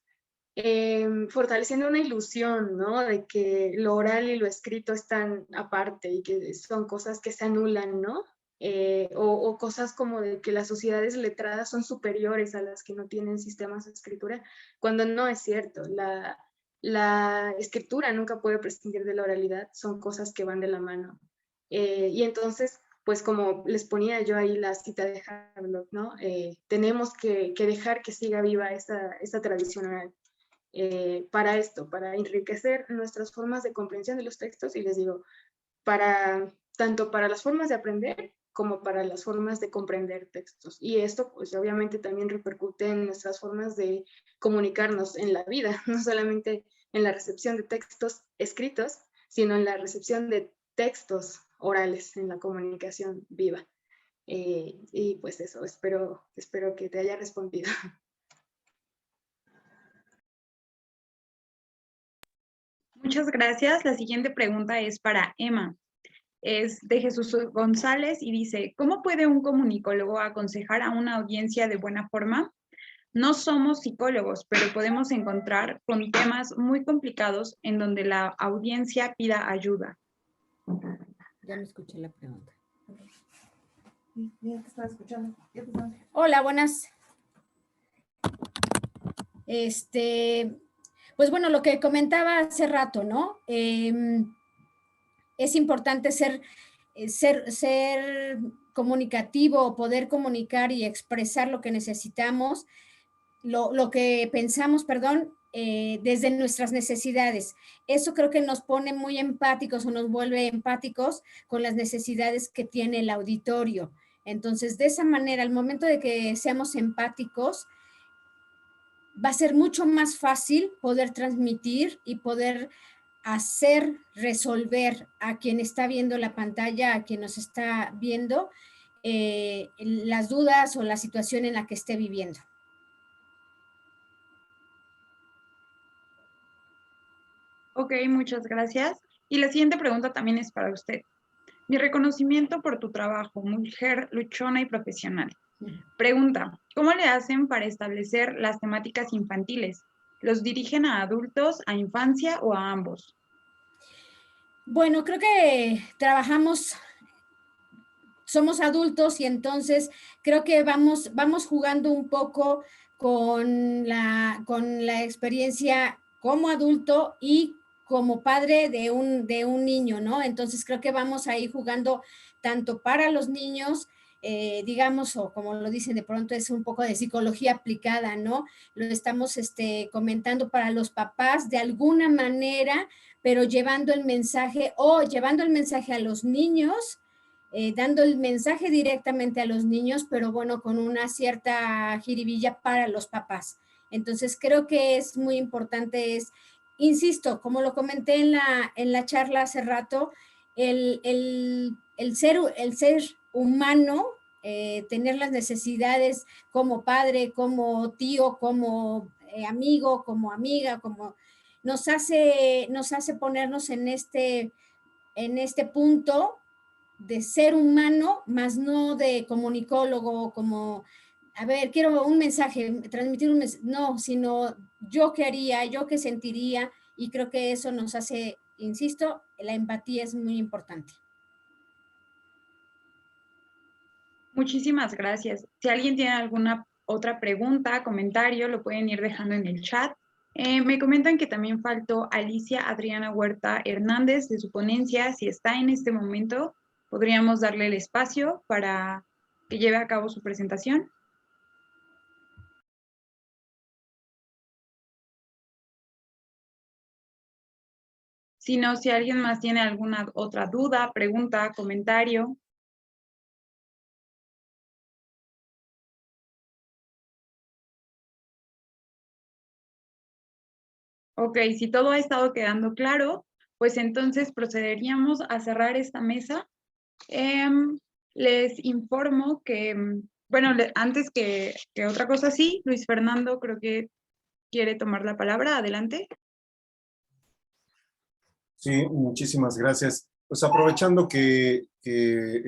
fortaleciendo una ilusión, ¿no? De que lo oral y lo escrito están aparte y que son cosas que se anulan, ¿no? O cosas como de que las sociedades letradas son superiores a las que no tienen sistemas de escritura, cuando no es cierto. La escritura nunca puede prescindir de la oralidad, son cosas que van de la mano. Y entonces, pues como les ponía yo ahí la cita de Havelock, ¿no? Tenemos que dejar que siga viva esta tradición oral para esto, para enriquecer nuestras formas de comprensión de los textos, y les digo, tanto para las formas de aprender como para las formas de comprender textos. Y esto pues obviamente también repercute en nuestras formas de comunicarnos en la vida, no solamente en la recepción de textos escritos, sino en la recepción de textos orales, en la comunicación viva. Y pues eso, espero que te haya respondido. Muchas gracias. La siguiente pregunta es para Emma. Es de Jesús González y dice, ¿cómo puede un comunicólogo aconsejar a una audiencia de buena forma? No somos psicólogos, pero podemos encontrar con temas muy complicados en donde la audiencia pida ayuda. Ya no escuché la pregunta. Hola, buenas. Pues bueno, lo que comentaba hace rato, ¿no? Es importante ser comunicativo, poder comunicar y expresar lo que necesitamos, lo que pensamos, perdón, desde nuestras necesidades. Eso creo que nos pone muy empáticos o nos vuelve empáticos con las necesidades que tiene el auditorio. Entonces, de esa manera, al momento de que seamos empáticos, va a ser mucho más fácil poder transmitir y poder hacer resolver a quien está viendo la pantalla, a quien nos está viendo, las dudas o la situación en la que esté viviendo. Ok, muchas gracias. Y la siguiente pregunta también es para usted. Mi reconocimiento por tu trabajo, mujer luchona y profesional. Pregunta, ¿cómo le hacen para establecer las temáticas infantiles? ¿Los dirigen a adultos, a infancia o a ambos? Bueno, creo que somos adultos y entonces creo que vamos jugando un poco con la experiencia como adulto y como padre de un niño, ¿no? Entonces creo que vamos a ir jugando tanto para los niños digamos, o como lo dicen de pronto, es un poco de psicología aplicada, ¿no? Lo estamos comentando para los papás de alguna manera, pero llevando el mensaje a los niños, dando el mensaje directamente a los niños, pero bueno, con una cierta jiribilla para los papás. Entonces, creo que es muy importante, insisto, como lo comenté en la charla hace rato, el ser humano, tener las necesidades como padre, como tío, como amigo, como amiga, como nos hace ponernos en este punto de ser humano, más no de comunicólogo, como, a ver, quiero un mensaje, transmitir un mensaje, no, sino yo qué haría, yo qué sentiría, y creo que eso nos hace, insisto, la empatía es muy importante. Muchísimas gracias. Si alguien tiene alguna otra pregunta, comentario, lo pueden ir dejando en el chat. Me comentan que también faltó Alicia Adriana Huerta Hernández de su ponencia. Si está en este momento, podríamos darle el espacio para que lleve a cabo su presentación. Si no, si alguien más tiene alguna otra duda, pregunta, comentario. Ok, si todo ha estado quedando claro, pues entonces procederíamos a cerrar esta mesa. Les informo que, bueno, antes que otra cosa, sí, Luis Fernando creo que quiere tomar la palabra. Adelante. Sí, muchísimas gracias. Pues aprovechando que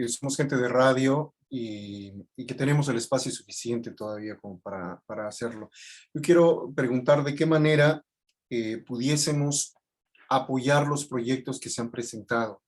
somos gente de radio y que tenemos el espacio suficiente todavía como para hacerlo, yo quiero preguntar de qué manera pudiésemos apoyar los proyectos que se han presentado.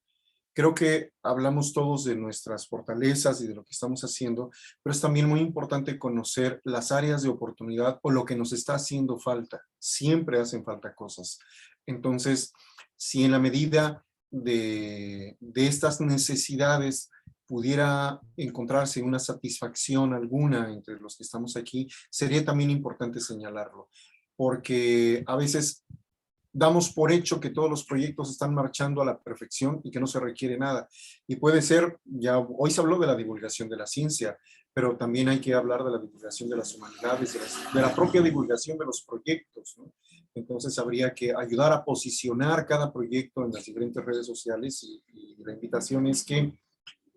Creo que hablamos todos de nuestras fortalezas y de lo que estamos haciendo, pero es también muy importante conocer las áreas de oportunidad o lo que nos está haciendo falta. Siempre hacen falta cosas. Entonces, si en la medida de estas necesidades pudiera encontrarse una satisfacción alguna entre los que estamos aquí, sería también importante señalarlo, porque a veces damos por hecho que todos los proyectos están marchando a la perfección y que no se requiere nada. Y puede ser, ya hoy se habló de la divulgación de la ciencia, pero también hay que hablar de la divulgación de las humanidades, de la propia divulgación de los proyectos, ¿no? Entonces habría que ayudar a posicionar cada proyecto en las diferentes redes sociales y la invitación es que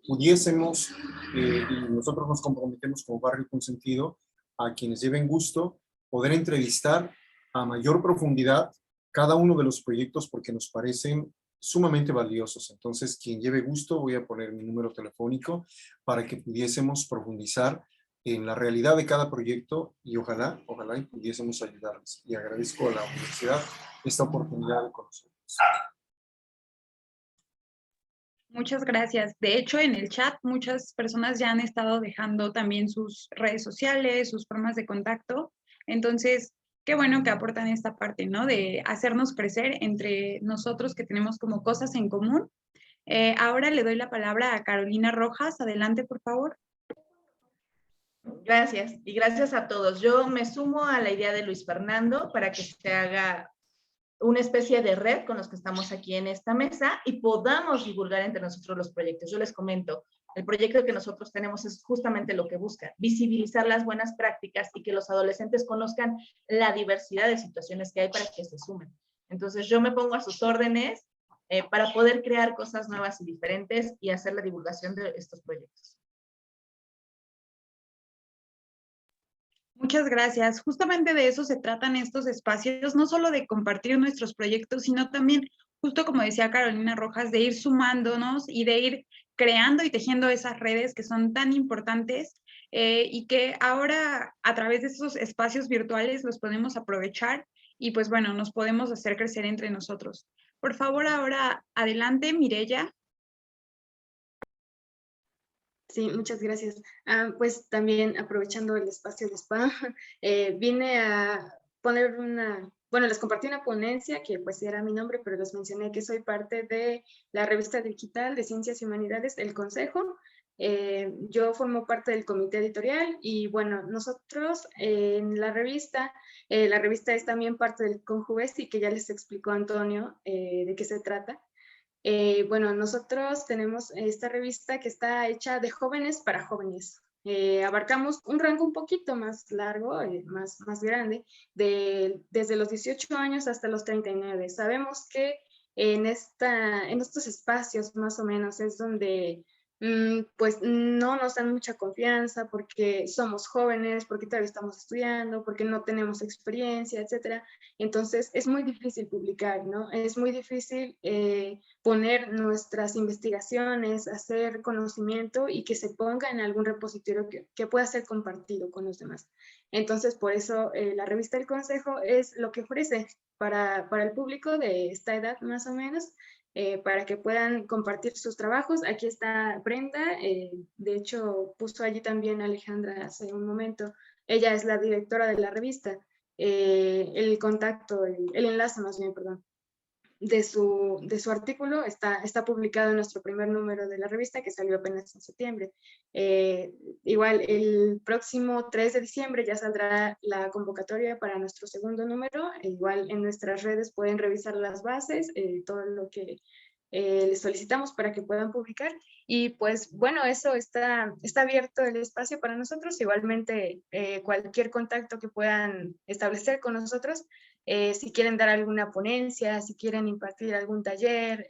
pudiésemos, y nosotros nos comprometemos como Barrio Consentido, a quienes lleven gusto, poder entrevistar a mayor profundidad cada uno de los proyectos porque nos parecen sumamente valiosos. Entonces, quien lleve gusto, voy a poner mi número telefónico para que pudiésemos profundizar en la realidad de cada proyecto y ojalá y pudiésemos ayudarles. Y agradezco a la universidad esta oportunidad de conocerlos. Muchas gracias. De hecho, en el chat muchas personas ya han estado dejando también sus redes sociales, sus formas de contacto. Entonces, qué bueno que aportan esta parte, ¿no? De hacernos crecer entre nosotros que tenemos como cosas en común. Ahora le doy la palabra a Carolina Rojas. Adelante, por favor. Gracias, y gracias a todos. Yo me sumo a la idea de Luis Fernando para que se haga una especie de red con los que estamos aquí en esta mesa y podamos divulgar entre nosotros los proyectos. Yo les comento, el proyecto que nosotros tenemos es justamente lo que busca, visibilizar las buenas prácticas y que los adolescentes conozcan la diversidad de situaciones que hay para que se sumen. Entonces yo me pongo a sus órdenes para poder crear cosas nuevas y diferentes y hacer la divulgación de estos proyectos. Muchas gracias. Justamente de eso se tratan estos espacios, no solo de compartir nuestros proyectos, sino también, justo como decía Carolina Rojas, de ir sumándonos y de ir creando y tejiendo esas redes que son tan importantes y que ahora a través de esos espacios virtuales los podemos aprovechar y pues bueno, nos podemos hacer crecer entre nosotros. Por favor, ahora adelante, Mireya. Sí, muchas gracias. Pues también aprovechando el espacio de SPA, vine a poner bueno, les compartí una ponencia que pues era mi nombre, pero les mencioné que soy parte de la revista digital de Ciencias y Humanidades, El Consejo. Yo formo parte del comité editorial y bueno, nosotros en la revista es también parte del Conjuvesi, que ya les explicó Antonio de qué se trata. Bueno, nosotros tenemos esta revista que está hecha de jóvenes para jóvenes. Abarcamos un rango un poquito más largo, más grande, desde los 18 años hasta los 39. Sabemos que en estos espacios más o menos es donde pues no nos dan mucha confianza porque somos jóvenes, porque todavía estamos estudiando, porque no tenemos experiencia, etcétera. Entonces es muy difícil publicar, ¿no? Es muy difícil poner nuestras investigaciones, hacer conocimiento y que se ponga en algún repositorio que pueda ser compartido con los demás. Entonces, por eso la revista El Consejo es lo que ofrece para el público de esta edad más o menos, para que puedan compartir sus trabajos. Aquí está Brenda, de hecho puso allí también Alejandra hace un momento. Ella es la directora de la revista. El contacto, el enlace más bien, perdón, de su artículo está publicado en nuestro primer número de la revista, que salió apenas en septiembre. Igual el próximo 3 de diciembre ya saldrá la convocatoria para nuestro segundo número. Igual en nuestras redes pueden revisar las bases, todo lo que les solicitamos para que puedan publicar. Y pues bueno, eso está abierto el espacio para nosotros. Igualmente cualquier contacto que puedan establecer con nosotros, si quieren dar alguna ponencia, si quieren impartir algún taller,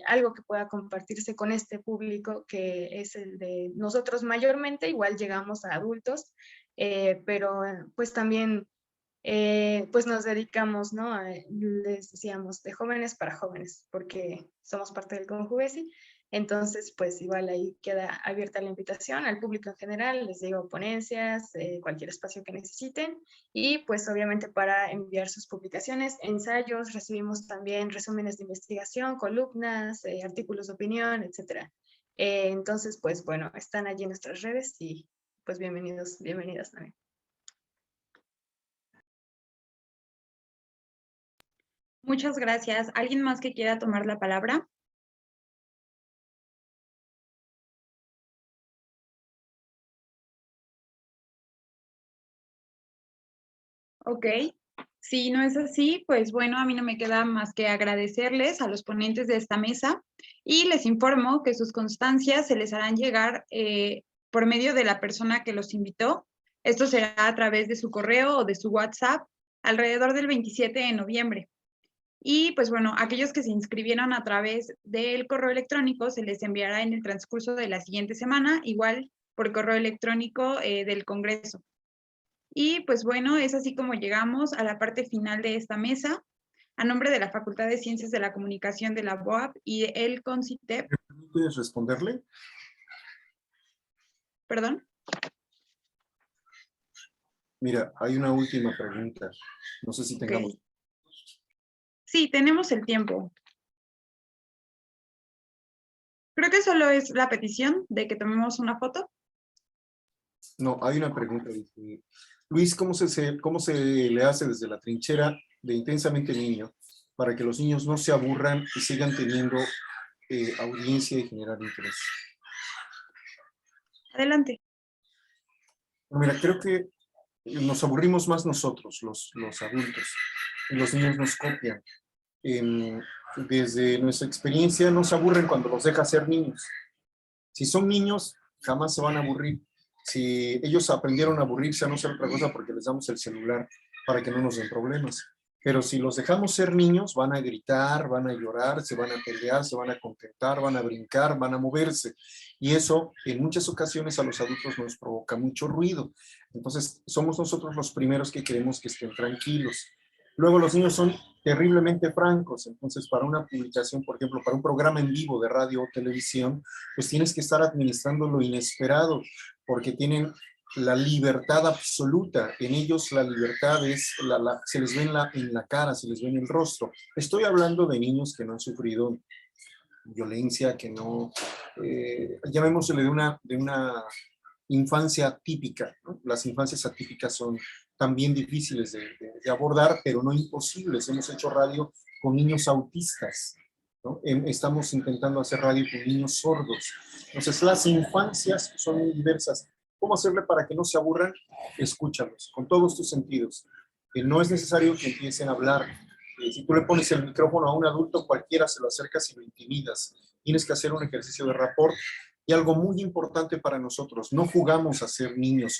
algo que pueda compartirse con este público que es el de nosotros mayormente. Igual llegamos a adultos, pero pues también pues nos dedicamos, ¿no? Les decíamos, de jóvenes para jóvenes, porque somos parte del Conjuvesi. Entonces, pues igual ahí queda abierta la invitación al público en general, les digo, ponencias, cualquier espacio que necesiten, y pues obviamente para enviar sus publicaciones, ensayos, recibimos también resúmenes de investigación, columnas, artículos de opinión, etc. Entonces, pues bueno, están allí en nuestras redes y pues bienvenidos, bienvenidas también. Muchas gracias. ¿Alguien más que quiera tomar la palabra? Ok. Si no es así, pues bueno, a mí no me queda más que agradecerles a los ponentes de esta mesa y les informo que sus constancias se les harán llegar por medio de la persona que los invitó. Esto será a través de su correo o de su WhatsApp alrededor del 27 de noviembre. Y pues bueno, aquellos que se inscribieron a través del correo electrónico se les enviará en el transcurso de la siguiente semana, igual por correo electrónico del Congreso. Y pues bueno, es así como llegamos a la parte final de esta mesa. A nombre de la Facultad de Ciencias de la Comunicación de la UAP y el CONCITEP. ¿Puedes responderle? ¿Perdón? Mira, hay una última pregunta. No sé si tengamos... Okay. Sí, tenemos el tiempo. Creo que solo es la petición de que tomemos una foto. No, hay una pregunta. Luis, ¿cómo se le hace desde la trinchera de Intensamente Niño para que los niños no se aburran y sigan teniendo audiencia y generar interés? Adelante. Mira, creo que nos aburrimos más nosotros, los adultos, y los niños nos copian. Desde nuestra experiencia nos aburren cuando los dejas ser niños. Si son niños, jamás se van a aburrir. Si ellos aprendieron a aburrirse, a no hacer otra cosa porque les damos el celular para que no nos den problemas. Pero si los dejamos ser niños, van a gritar, van a llorar, se van a pelear, se van a contentar, van a brincar, van a moverse. Y eso en muchas ocasiones a los adultos nos provoca mucho ruido. Entonces somos nosotros los primeros que queremos que estén tranquilos. Luego los niños son terriblemente francos, entonces para una publicación, por ejemplo, para un programa en vivo de radio o televisión, pues tienes que estar administrando lo inesperado, porque tienen la libertad absoluta. En ellos la libertad es, se les ve en la cara, se les ve en el rostro. Estoy hablando de niños que no han sufrido violencia, que no, llamémosle de una infancia atípica, ¿no? Las infancias atípicas son también difíciles de abordar, pero no imposibles. Hemos hecho radio con niños autistas ¿no? Estamos intentando hacer radio con niños sordos. Entonces, las infancias son muy diversas. ¿Cómo hacerle para que no se aburran? Escúchalos, con todos tus sentidos. No es necesario que empiecen a hablar. Si tú le pones el micrófono a un adulto, cualquiera se lo acercas y lo intimidas. Tienes que hacer un ejercicio de rapport. Y algo muy importante para nosotros, no jugamos a ser niños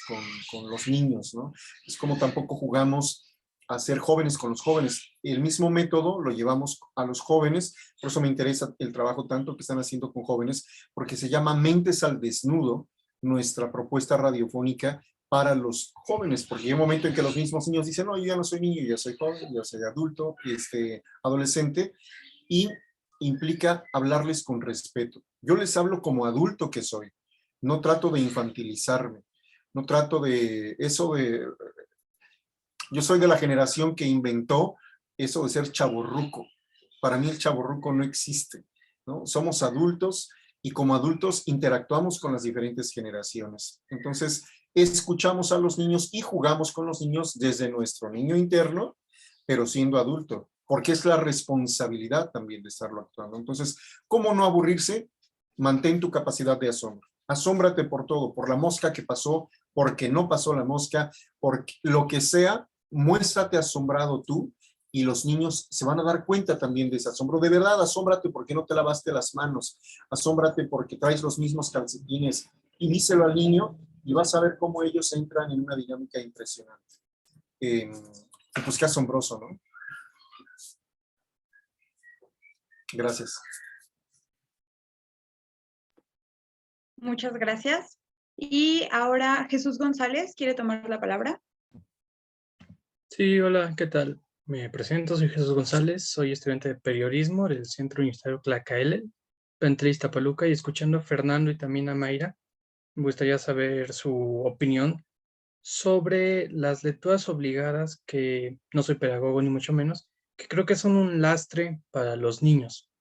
con los niños, ¿no? Es como tampoco jugamos a ser jóvenes con los jóvenes. El mismo método lo llevamos a los jóvenes, por eso me interesa el trabajo tanto que están haciendo con jóvenes, porque se llama Mentes al Desnudo, nuestra propuesta radiofónica para los jóvenes, porque hay un momento en que los mismos niños dicen, no, yo ya no soy niño, yo ya soy joven, ya soy adulto, adolescente, y implica hablarles con respeto. Yo les hablo como adulto que soy, no trato de infantilizarme, no trato de eso de... Yo soy de la generación que inventó eso de ser chavorruco. Para mí el chavorruco no existe, ¿no? Somos adultos y como adultos interactuamos con las diferentes generaciones. Entonces, escuchamos a los niños y jugamos con los niños desde nuestro niño interno, pero siendo adulto, porque es la responsabilidad también de estarlo actuando. Entonces, ¿cómo no aburrirse? Mantén tu capacidad de asombro. Asómbrate por todo, por la mosca que pasó, porque no pasó la mosca, por lo que sea, muéstrate asombrado tú y los niños se van a dar cuenta también de ese asombro. De verdad, asómbrate porque no te lavaste las manos, asómbrate porque traes los mismos calcetines y díselo al niño y vas a ver cómo ellos entran en una dinámica impresionante. Pues qué asombroso, ¿no? Gracias. Muchas gracias. Y ahora Jesús González quiere tomar la palabra. Sí, hola, ¿qué tal? Me presento, soy Jesús González, soy estudiante de periodismo del Centro Universitario Tlacaelel, entre Iztapaluca, y escuchando a Fernando y también a Mayra, me gustaría saber su opinión sobre las lecturas obligadas, que no soy pedagogo ni mucho menos, que creo que son un lastre para los niños.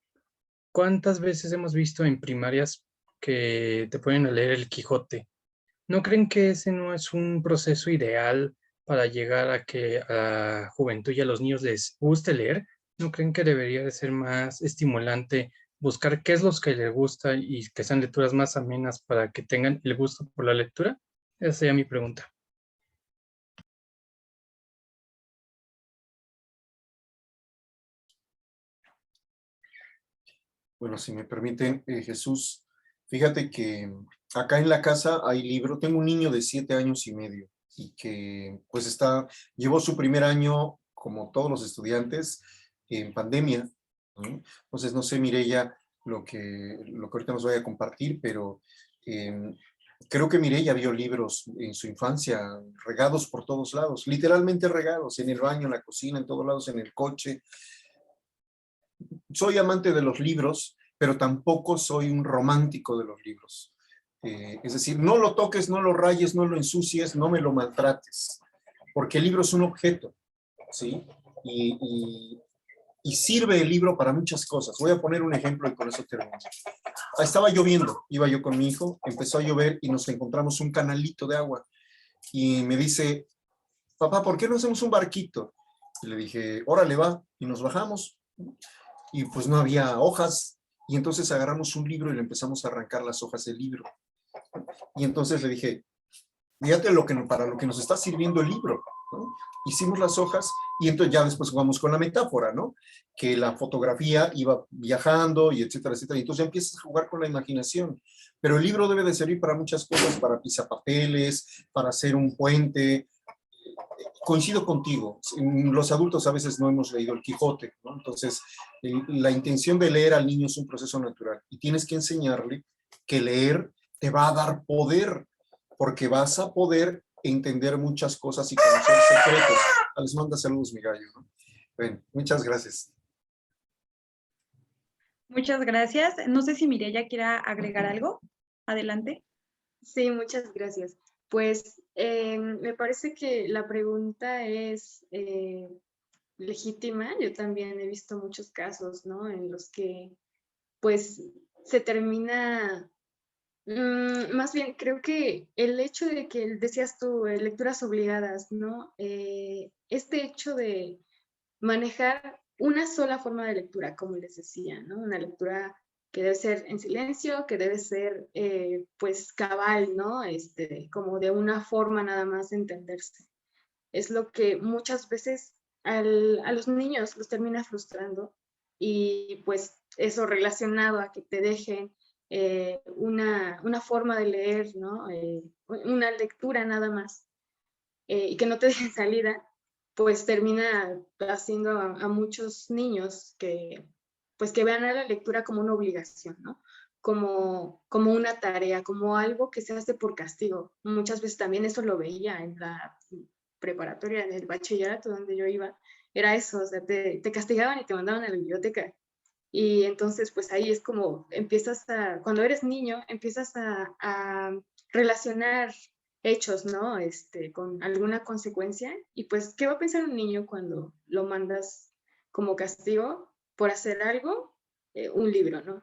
¿Cuántas veces hemos visto en primarias que te ponen a leer el Quijote? ¿No creen que ese no es un proceso ideal para llegar a que a la juventud y a los niños les guste leer? ¿No creen que debería de ser más estimulante buscar qué es lo que les gusta y que sean lecturas más amenas para que tengan el gusto por la lectura? Esa sería mi pregunta. Bueno, si me permiten, Jesús, fíjate que acá en la casa hay libro, tengo un niño de 7 años y medio y que pues llevó su primer año, como todos los estudiantes, en pandemia, ¿no? Entonces, no sé, Mireya, lo que ahorita nos vaya a compartir, pero creo que Mireya vio libros en su infancia regados por todos lados, literalmente regados, en el baño, en la cocina, en todos lados, en el coche. Soy amante de los libros, pero tampoco soy un romántico de los libros. Es decir, no lo toques, no lo rayes, no lo ensucies, no me lo maltrates, porque el libro es un objeto, ¿sí? Y sirve el libro para muchas cosas. Voy a poner un ejemplo y con eso termino. Estaba lloviendo, iba yo con mi hijo, empezó a llover y nos encontramos un canalito de agua. Y me dice, papá, ¿por qué no hacemos un barquito? Y le dije, órale, va, y nos bajamos. Y pues no había hojas, y entonces agarramos un libro y le empezamos a arrancar las hojas del libro. Y entonces le dije, fíjate para lo que nos está sirviendo el libro, ¿no? Hicimos las hojas y entonces ya después jugamos con la metáfora, ¿no? Que la fotografía iba viajando y etcétera, etcétera. Y entonces ya empiezas a jugar con la imaginación. Pero el libro debe de servir para muchas cosas, para pisapapeles, para hacer un puente. Coincido contigo, los adultos a veces no hemos leído el Quijote, ¿no? Entonces, la intención de leer al niño es un proceso natural y tienes que enseñarle que leer te va a dar poder, porque vas a poder entender muchas cosas y conocer secretos. Les manda saludos, mi gallo, ¿no? Bueno, muchas gracias. Muchas gracias. No sé si Mireya quiera agregar algo. Adelante. Sí, muchas gracias. Pues me parece que la pregunta es legítima. Yo también he visto muchos casos, ¿no? En los que pues se termina, más bien creo que el hecho de que decías tú, lecturas obligadas, ¿no? Este hecho de manejar una sola forma de lectura, como les decía, ¿no? Una lectura que debe ser en silencio, que debe ser pues cabal, ¿no? Como de una forma nada más de entenderse. Es lo que muchas veces a los niños los termina frustrando, y pues eso relacionado a que te dejen una forma de leer, ¿no? Una lectura nada más, y que no te dejen salida, pues termina haciendo a muchos niños pues que vean a la lectura como una obligación, ¿no? Como una tarea, como algo que se hace por castigo. Muchas veces también eso lo veía en la preparatoria, en el bachillerato donde yo iba, era eso, o sea, te castigaban y te mandaban a la biblioteca. Y entonces, pues ahí es como cuando eres niño, empiezas a relacionar hechos, ¿no? Con alguna consecuencia. Y pues, ¿qué va a pensar un niño cuando lo mandas como castigo por hacer algo? Un libro, ¿no?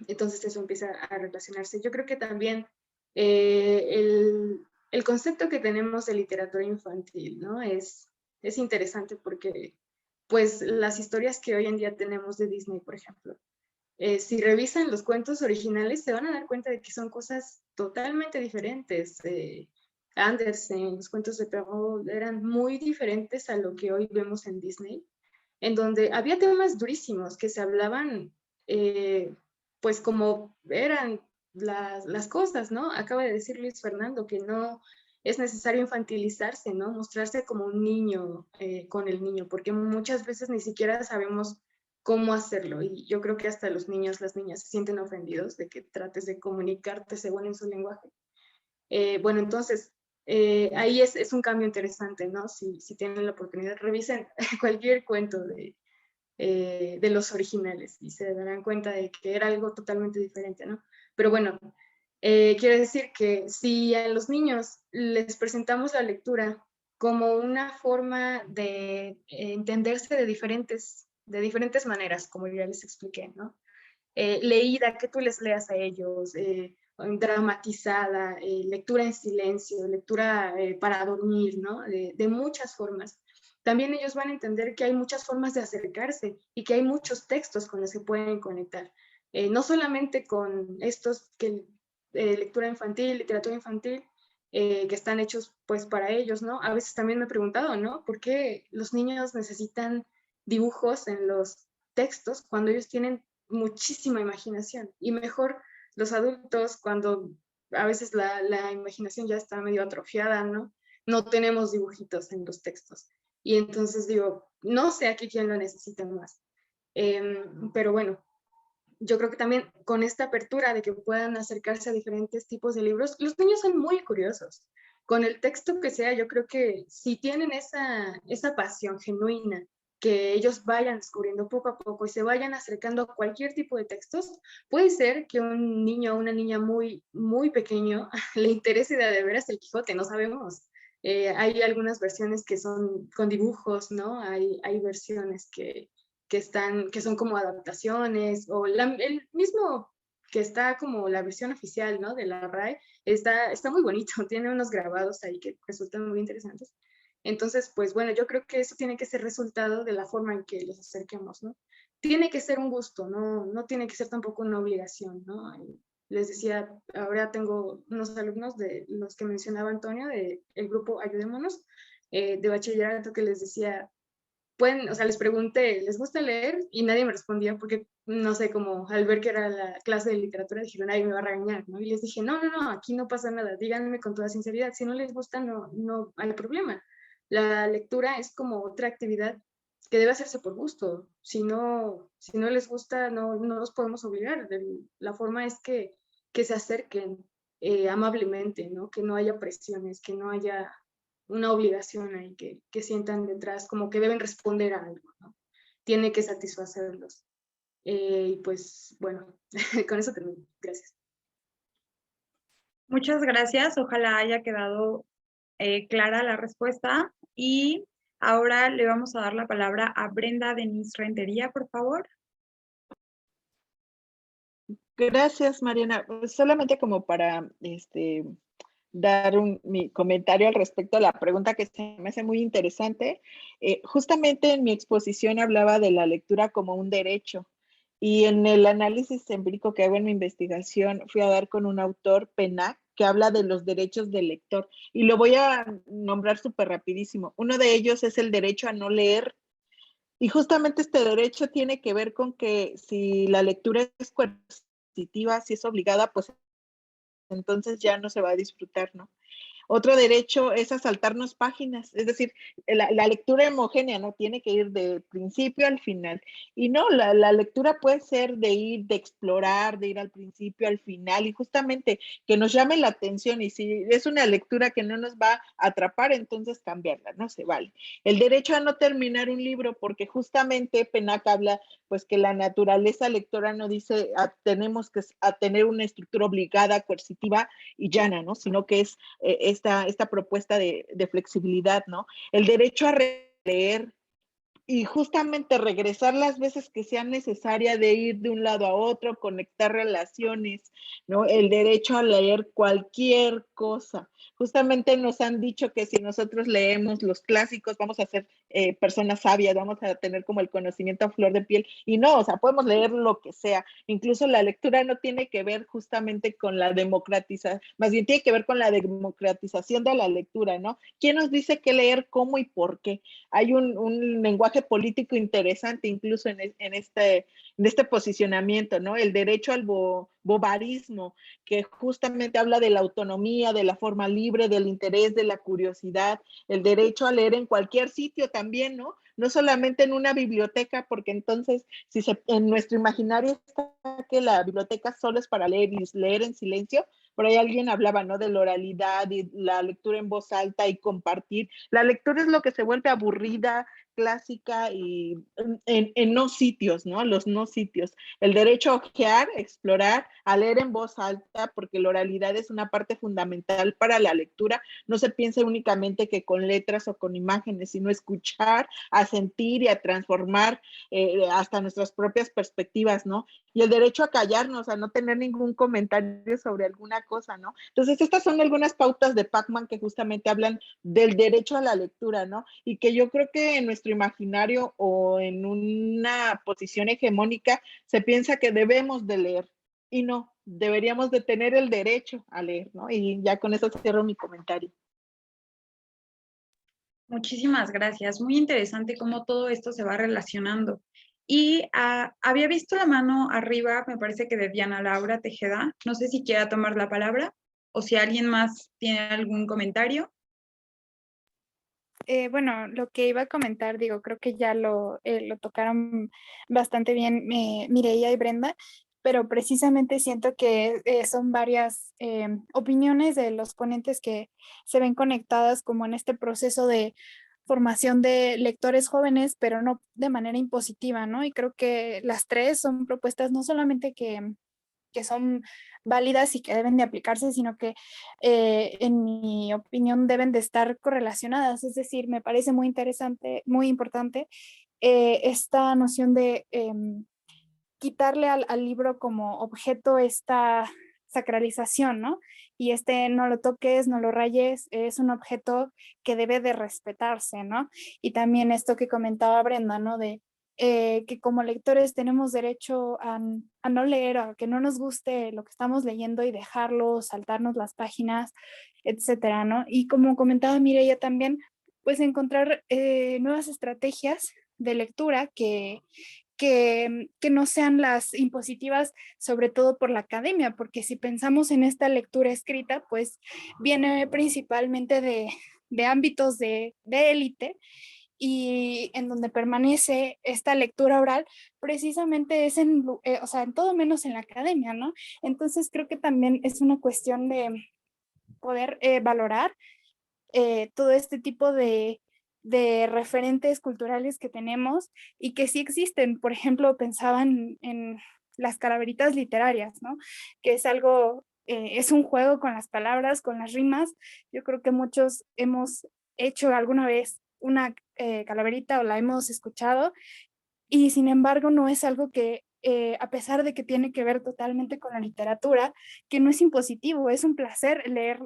Entonces eso empieza a relacionarse. Yo creo que también el concepto que tenemos de literatura infantil, ¿no? Es interesante porque, pues, las historias que hoy en día tenemos de Disney, por ejemplo, si revisan los cuentos originales, se van a dar cuenta de que son cosas totalmente diferentes. Andersen, los cuentos de Perrault eran muy diferentes a lo que hoy vemos en Disney, en donde había temas durísimos que se hablaban, pues como eran las cosas, ¿no? Acaba de decir Luis Fernando que no es necesario infantilizarse, ¿no? Mostrarse como un niño con el niño, porque muchas veces ni siquiera sabemos cómo hacerlo, y yo creo que hasta los niños, las niñas se sienten ofendidos de que trates de comunicarte según en su lenguaje. Bueno, entonces, ahí es un cambio interesante, ¿no? Si tienen la oportunidad, revisen cualquier cuento de los originales y se darán cuenta de que era algo totalmente diferente, ¿no? Pero bueno, quiero decir que si a los niños les presentamos la lectura como una forma de entenderse de diferentes maneras, como ya les expliqué, ¿no? Leída, que tú les leas a ellos, dramatizada, lectura en silencio, lectura para dormir, ¿no? De muchas formas. También ellos van a entender que hay muchas formas de acercarse y que hay muchos textos con los que pueden conectar. No solamente con estos lectura infantil, literatura infantil, que están hechos pues para ellos, ¿no? A veces también me he preguntado, ¿no? ¿Por qué los niños necesitan dibujos en los textos cuando ellos tienen muchísima imaginación? Y mejor los adultos, cuando a veces la imaginación ya está medio atrofiada, ¿no? No tenemos dibujitos en los textos. Y entonces digo, no sé aquí quién lo necesita más. Pero bueno, yo creo que también con esta apertura de que puedan acercarse a diferentes tipos de libros, los niños son muy curiosos. Con el texto que sea, yo creo que si tienen esa pasión genuina, que ellos vayan descubriendo poco a poco y se vayan acercando a cualquier tipo de textos, puede ser que un niño o una niña muy, muy pequeño le interese de veras el Quijote, no sabemos. Hay algunas versiones que son con dibujos, ¿no? Hay versiones que son como adaptaciones, o el mismo que está como la versión oficial, ¿no? De la RAE, está muy bonito, tiene unos grabados ahí que resultan muy interesantes. Entonces, pues bueno, yo creo que eso tiene que ser resultado de la forma en que los acerquemos, ¿no? Tiene que ser un gusto, no tiene que ser tampoco una obligación, ¿no? Les decía, ahora tengo unos alumnos de los que mencionaba Antonio, del grupo Ayudémonos, de bachillerato, que les decía, o sea, les pregunté, ¿les gusta leer? Y nadie me respondía porque, no sé, como al ver que era la clase de literatura, dijeron, nadie me va a regañar, ¿no? Y les dije, no, aquí no pasa nada, díganme con toda sinceridad, si no les gusta, no hay problema. La lectura es como otra actividad que debe hacerse por gusto. Si no les gusta, no los podemos obligar. La forma es que se acerquen amablemente, ¿no? Que no haya presiones, que no haya una obligación ahí, que sientan detrás, como que deben responder a algo, ¿no? Tiene que satisfacerlos. Y pues, bueno, con eso termino. Gracias. Muchas gracias. Ojalá haya quedado clara la respuesta. Y ahora le vamos a dar la palabra a Brenda Denise Rentería, por favor. Gracias, Mariana. Solamente como para dar mi comentario al respecto a la pregunta que se me hace muy interesante. Justamente en mi exposición hablaba de la lectura como un derecho y en el análisis empírico que hago en mi investigación fui a dar con un autor, Penac, que habla de los derechos del lector y lo voy a nombrar súper rapidísimo. Uno de ellos es el derecho a no leer y justamente este derecho tiene que ver con que si la lectura es coercitiva, si es obligada, pues entonces ya no se va a disfrutar, ¿no? Otro derecho es a saltarnos páginas, es decir, la lectura homogénea no tiene que ir de principio al final. Y no, la lectura puede ser de ir, de explorar, de ir al principio, al final, y justamente que nos llame la atención. Y si es una lectura que no nos va a atrapar, entonces cambiarla, no se vale. El derecho a no terminar un libro, porque justamente Penac habla, pues que la naturaleza lectora no dice tenemos que tener una estructura obligada, coercitiva y llana, ¿no? Sino que es esta propuesta de flexibilidad, ¿no? El derecho a leer y justamente regresar las veces que sean necesarias de ir de un lado a otro, conectar relaciones, ¿no? El derecho a leer cualquier cosa. Justamente nos han dicho que si nosotros leemos los clásicos vamos a ser personas sabias, vamos a tener como el conocimiento a flor de piel y no, o sea, podemos leer lo que sea. Incluso la lectura no tiene que ver justamente con la democratización, más bien tiene que ver con la democratización de la lectura, ¿no? ¿Quién nos dice qué leer, cómo y por qué? Hay un lenguaje político interesante incluso en este posicionamiento, ¿no? El derecho al bobarismo, que justamente habla de la autonomía, de la forma libre, del interés, de la curiosidad, el derecho a leer en cualquier sitio también, ¿no? No solamente en una biblioteca, porque entonces en nuestro imaginario está que la biblioteca solo es para leer y leer en silencio. Por ahí alguien hablaba, ¿no? De la oralidad y la lectura en voz alta y compartir. La lectura es lo que se vuelve aburrida, clásica y en no sitios, ¿no? Los no sitios. El derecho a ojear, explorar, a leer en voz alta, porque la oralidad es una parte fundamental para la lectura. No se piense únicamente que con letras o con imágenes, sino escuchar, a sentir y a transformar hasta nuestras propias perspectivas, ¿no? Y el derecho a callarnos, a no tener ningún comentario sobre alguna cosa, ¿no? Entonces, estas son algunas pautas de Pacman que justamente hablan del derecho a la lectura, ¿no? Y que yo creo que en nuestro imaginario o en una posición hegemónica se piensa que debemos de leer y no, deberíamos de tener el derecho a leer, ¿no? Y ya con eso cierro mi comentario. Muchísimas gracias. Muy interesante cómo todo esto se va relacionando. Y había visto la mano arriba, me parece que de Diana Laura Tejeda. No sé si quiera tomar la palabra o si alguien más tiene algún comentario. Bueno, lo que iba a comentar, digo, creo que ya lo tocaron bastante bien Mireia y Brenda, pero precisamente siento que son varias opiniones de los ponentes que se ven conectadas como en este proceso de formación de lectores jóvenes, pero no de manera impositiva, ¿no? Y creo que las tres son propuestas no solamente que son válidas y que deben de aplicarse, sino que en mi opinión deben de estar correlacionadas. Es decir, me parece muy interesante, muy importante esta noción de quitarle al libro como objeto esta sacralización, ¿no? Y no lo toques, no lo rayes, es un objeto que debe de respetarse, ¿no? Y también esto que comentaba Brenda, ¿no? De que como lectores tenemos derecho a no leer, a que no nos guste lo que estamos leyendo y dejarlo, saltarnos las páginas, etcétera, ¿no? Y como comentaba Mireia también, pues encontrar nuevas estrategias de lectura que no sean las impositivas, sobre todo por la academia, porque si pensamos en esta lectura escrita, pues viene principalmente de ámbitos de élite, y en donde permanece esta lectura oral, precisamente es o sea, en todo menos en la academia, ¿no? Entonces creo que también es una cuestión de poder valorar todo este tipo de referentes culturales que tenemos y que sí existen. Por ejemplo, pensaban en las calaveritas literarias, ¿no? Que es algo, es un juego con las palabras, con las rimas. Yo creo que muchos hemos hecho alguna vez una calaverita o la hemos escuchado y sin embargo no es algo que a pesar de que tiene que ver totalmente con la literatura, que no es impositivo, es un placer leer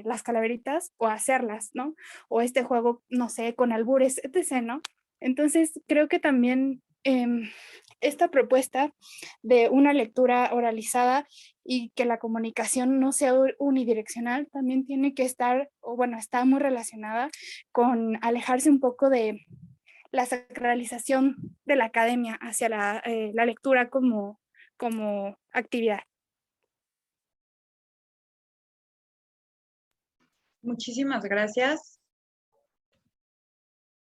las calaveritas o hacerlas, ¿no? O este juego, no sé, con albures, etc., ¿no? Entonces, creo que también esta propuesta de una lectura oralizada y que la comunicación no sea unidireccional también tiene que estar, o bueno, está muy relacionada con alejarse un poco de la sacralización de la academia hacia la lectura como actividad. Muchísimas gracias.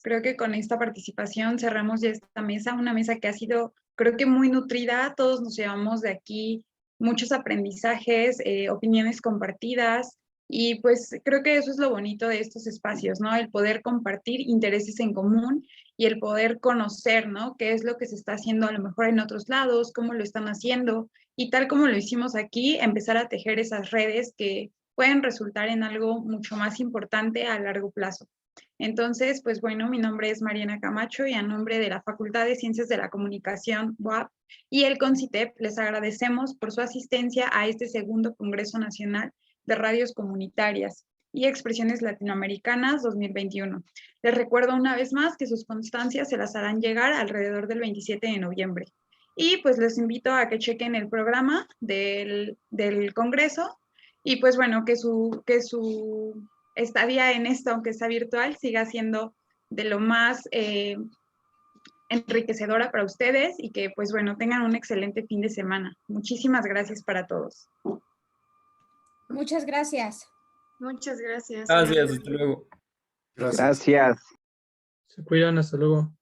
Creo que con esta participación cerramos ya esta mesa, una mesa que ha sido, creo que muy nutrida. Todos nos llevamos de aquí muchos aprendizajes, opiniones compartidas, y pues creo que eso es lo bonito de estos espacios, ¿no? El poder compartir intereses en común y el poder conocer, ¿no? Qué es lo que se está haciendo a lo mejor en otros lados, cómo lo están haciendo, y tal como lo hicimos aquí, empezar a tejer esas redes que pueden resultar en algo mucho más importante a largo plazo. Entonces, pues bueno, mi nombre es Mariana Camacho y a nombre de la Facultad de Ciencias de la Comunicación, UAP, y el CONCITEP, les agradecemos por su asistencia a este segundo Congreso Nacional de Radios Comunitarias y Expresiones Latinoamericanas 2021. Les recuerdo una vez más que sus constancias se las harán llegar alrededor del 27 de noviembre. Y pues les invito a que chequen el programa del Congreso y pues bueno, que su estadía en esto, aunque sea virtual, siga siendo de lo más enriquecedora para ustedes y que, pues bueno, tengan un excelente fin de semana. Muchísimas gracias para todos. Muchas gracias. Muchas gracias. Gracias, hasta luego. Gracias. Se cuidan, hasta luego.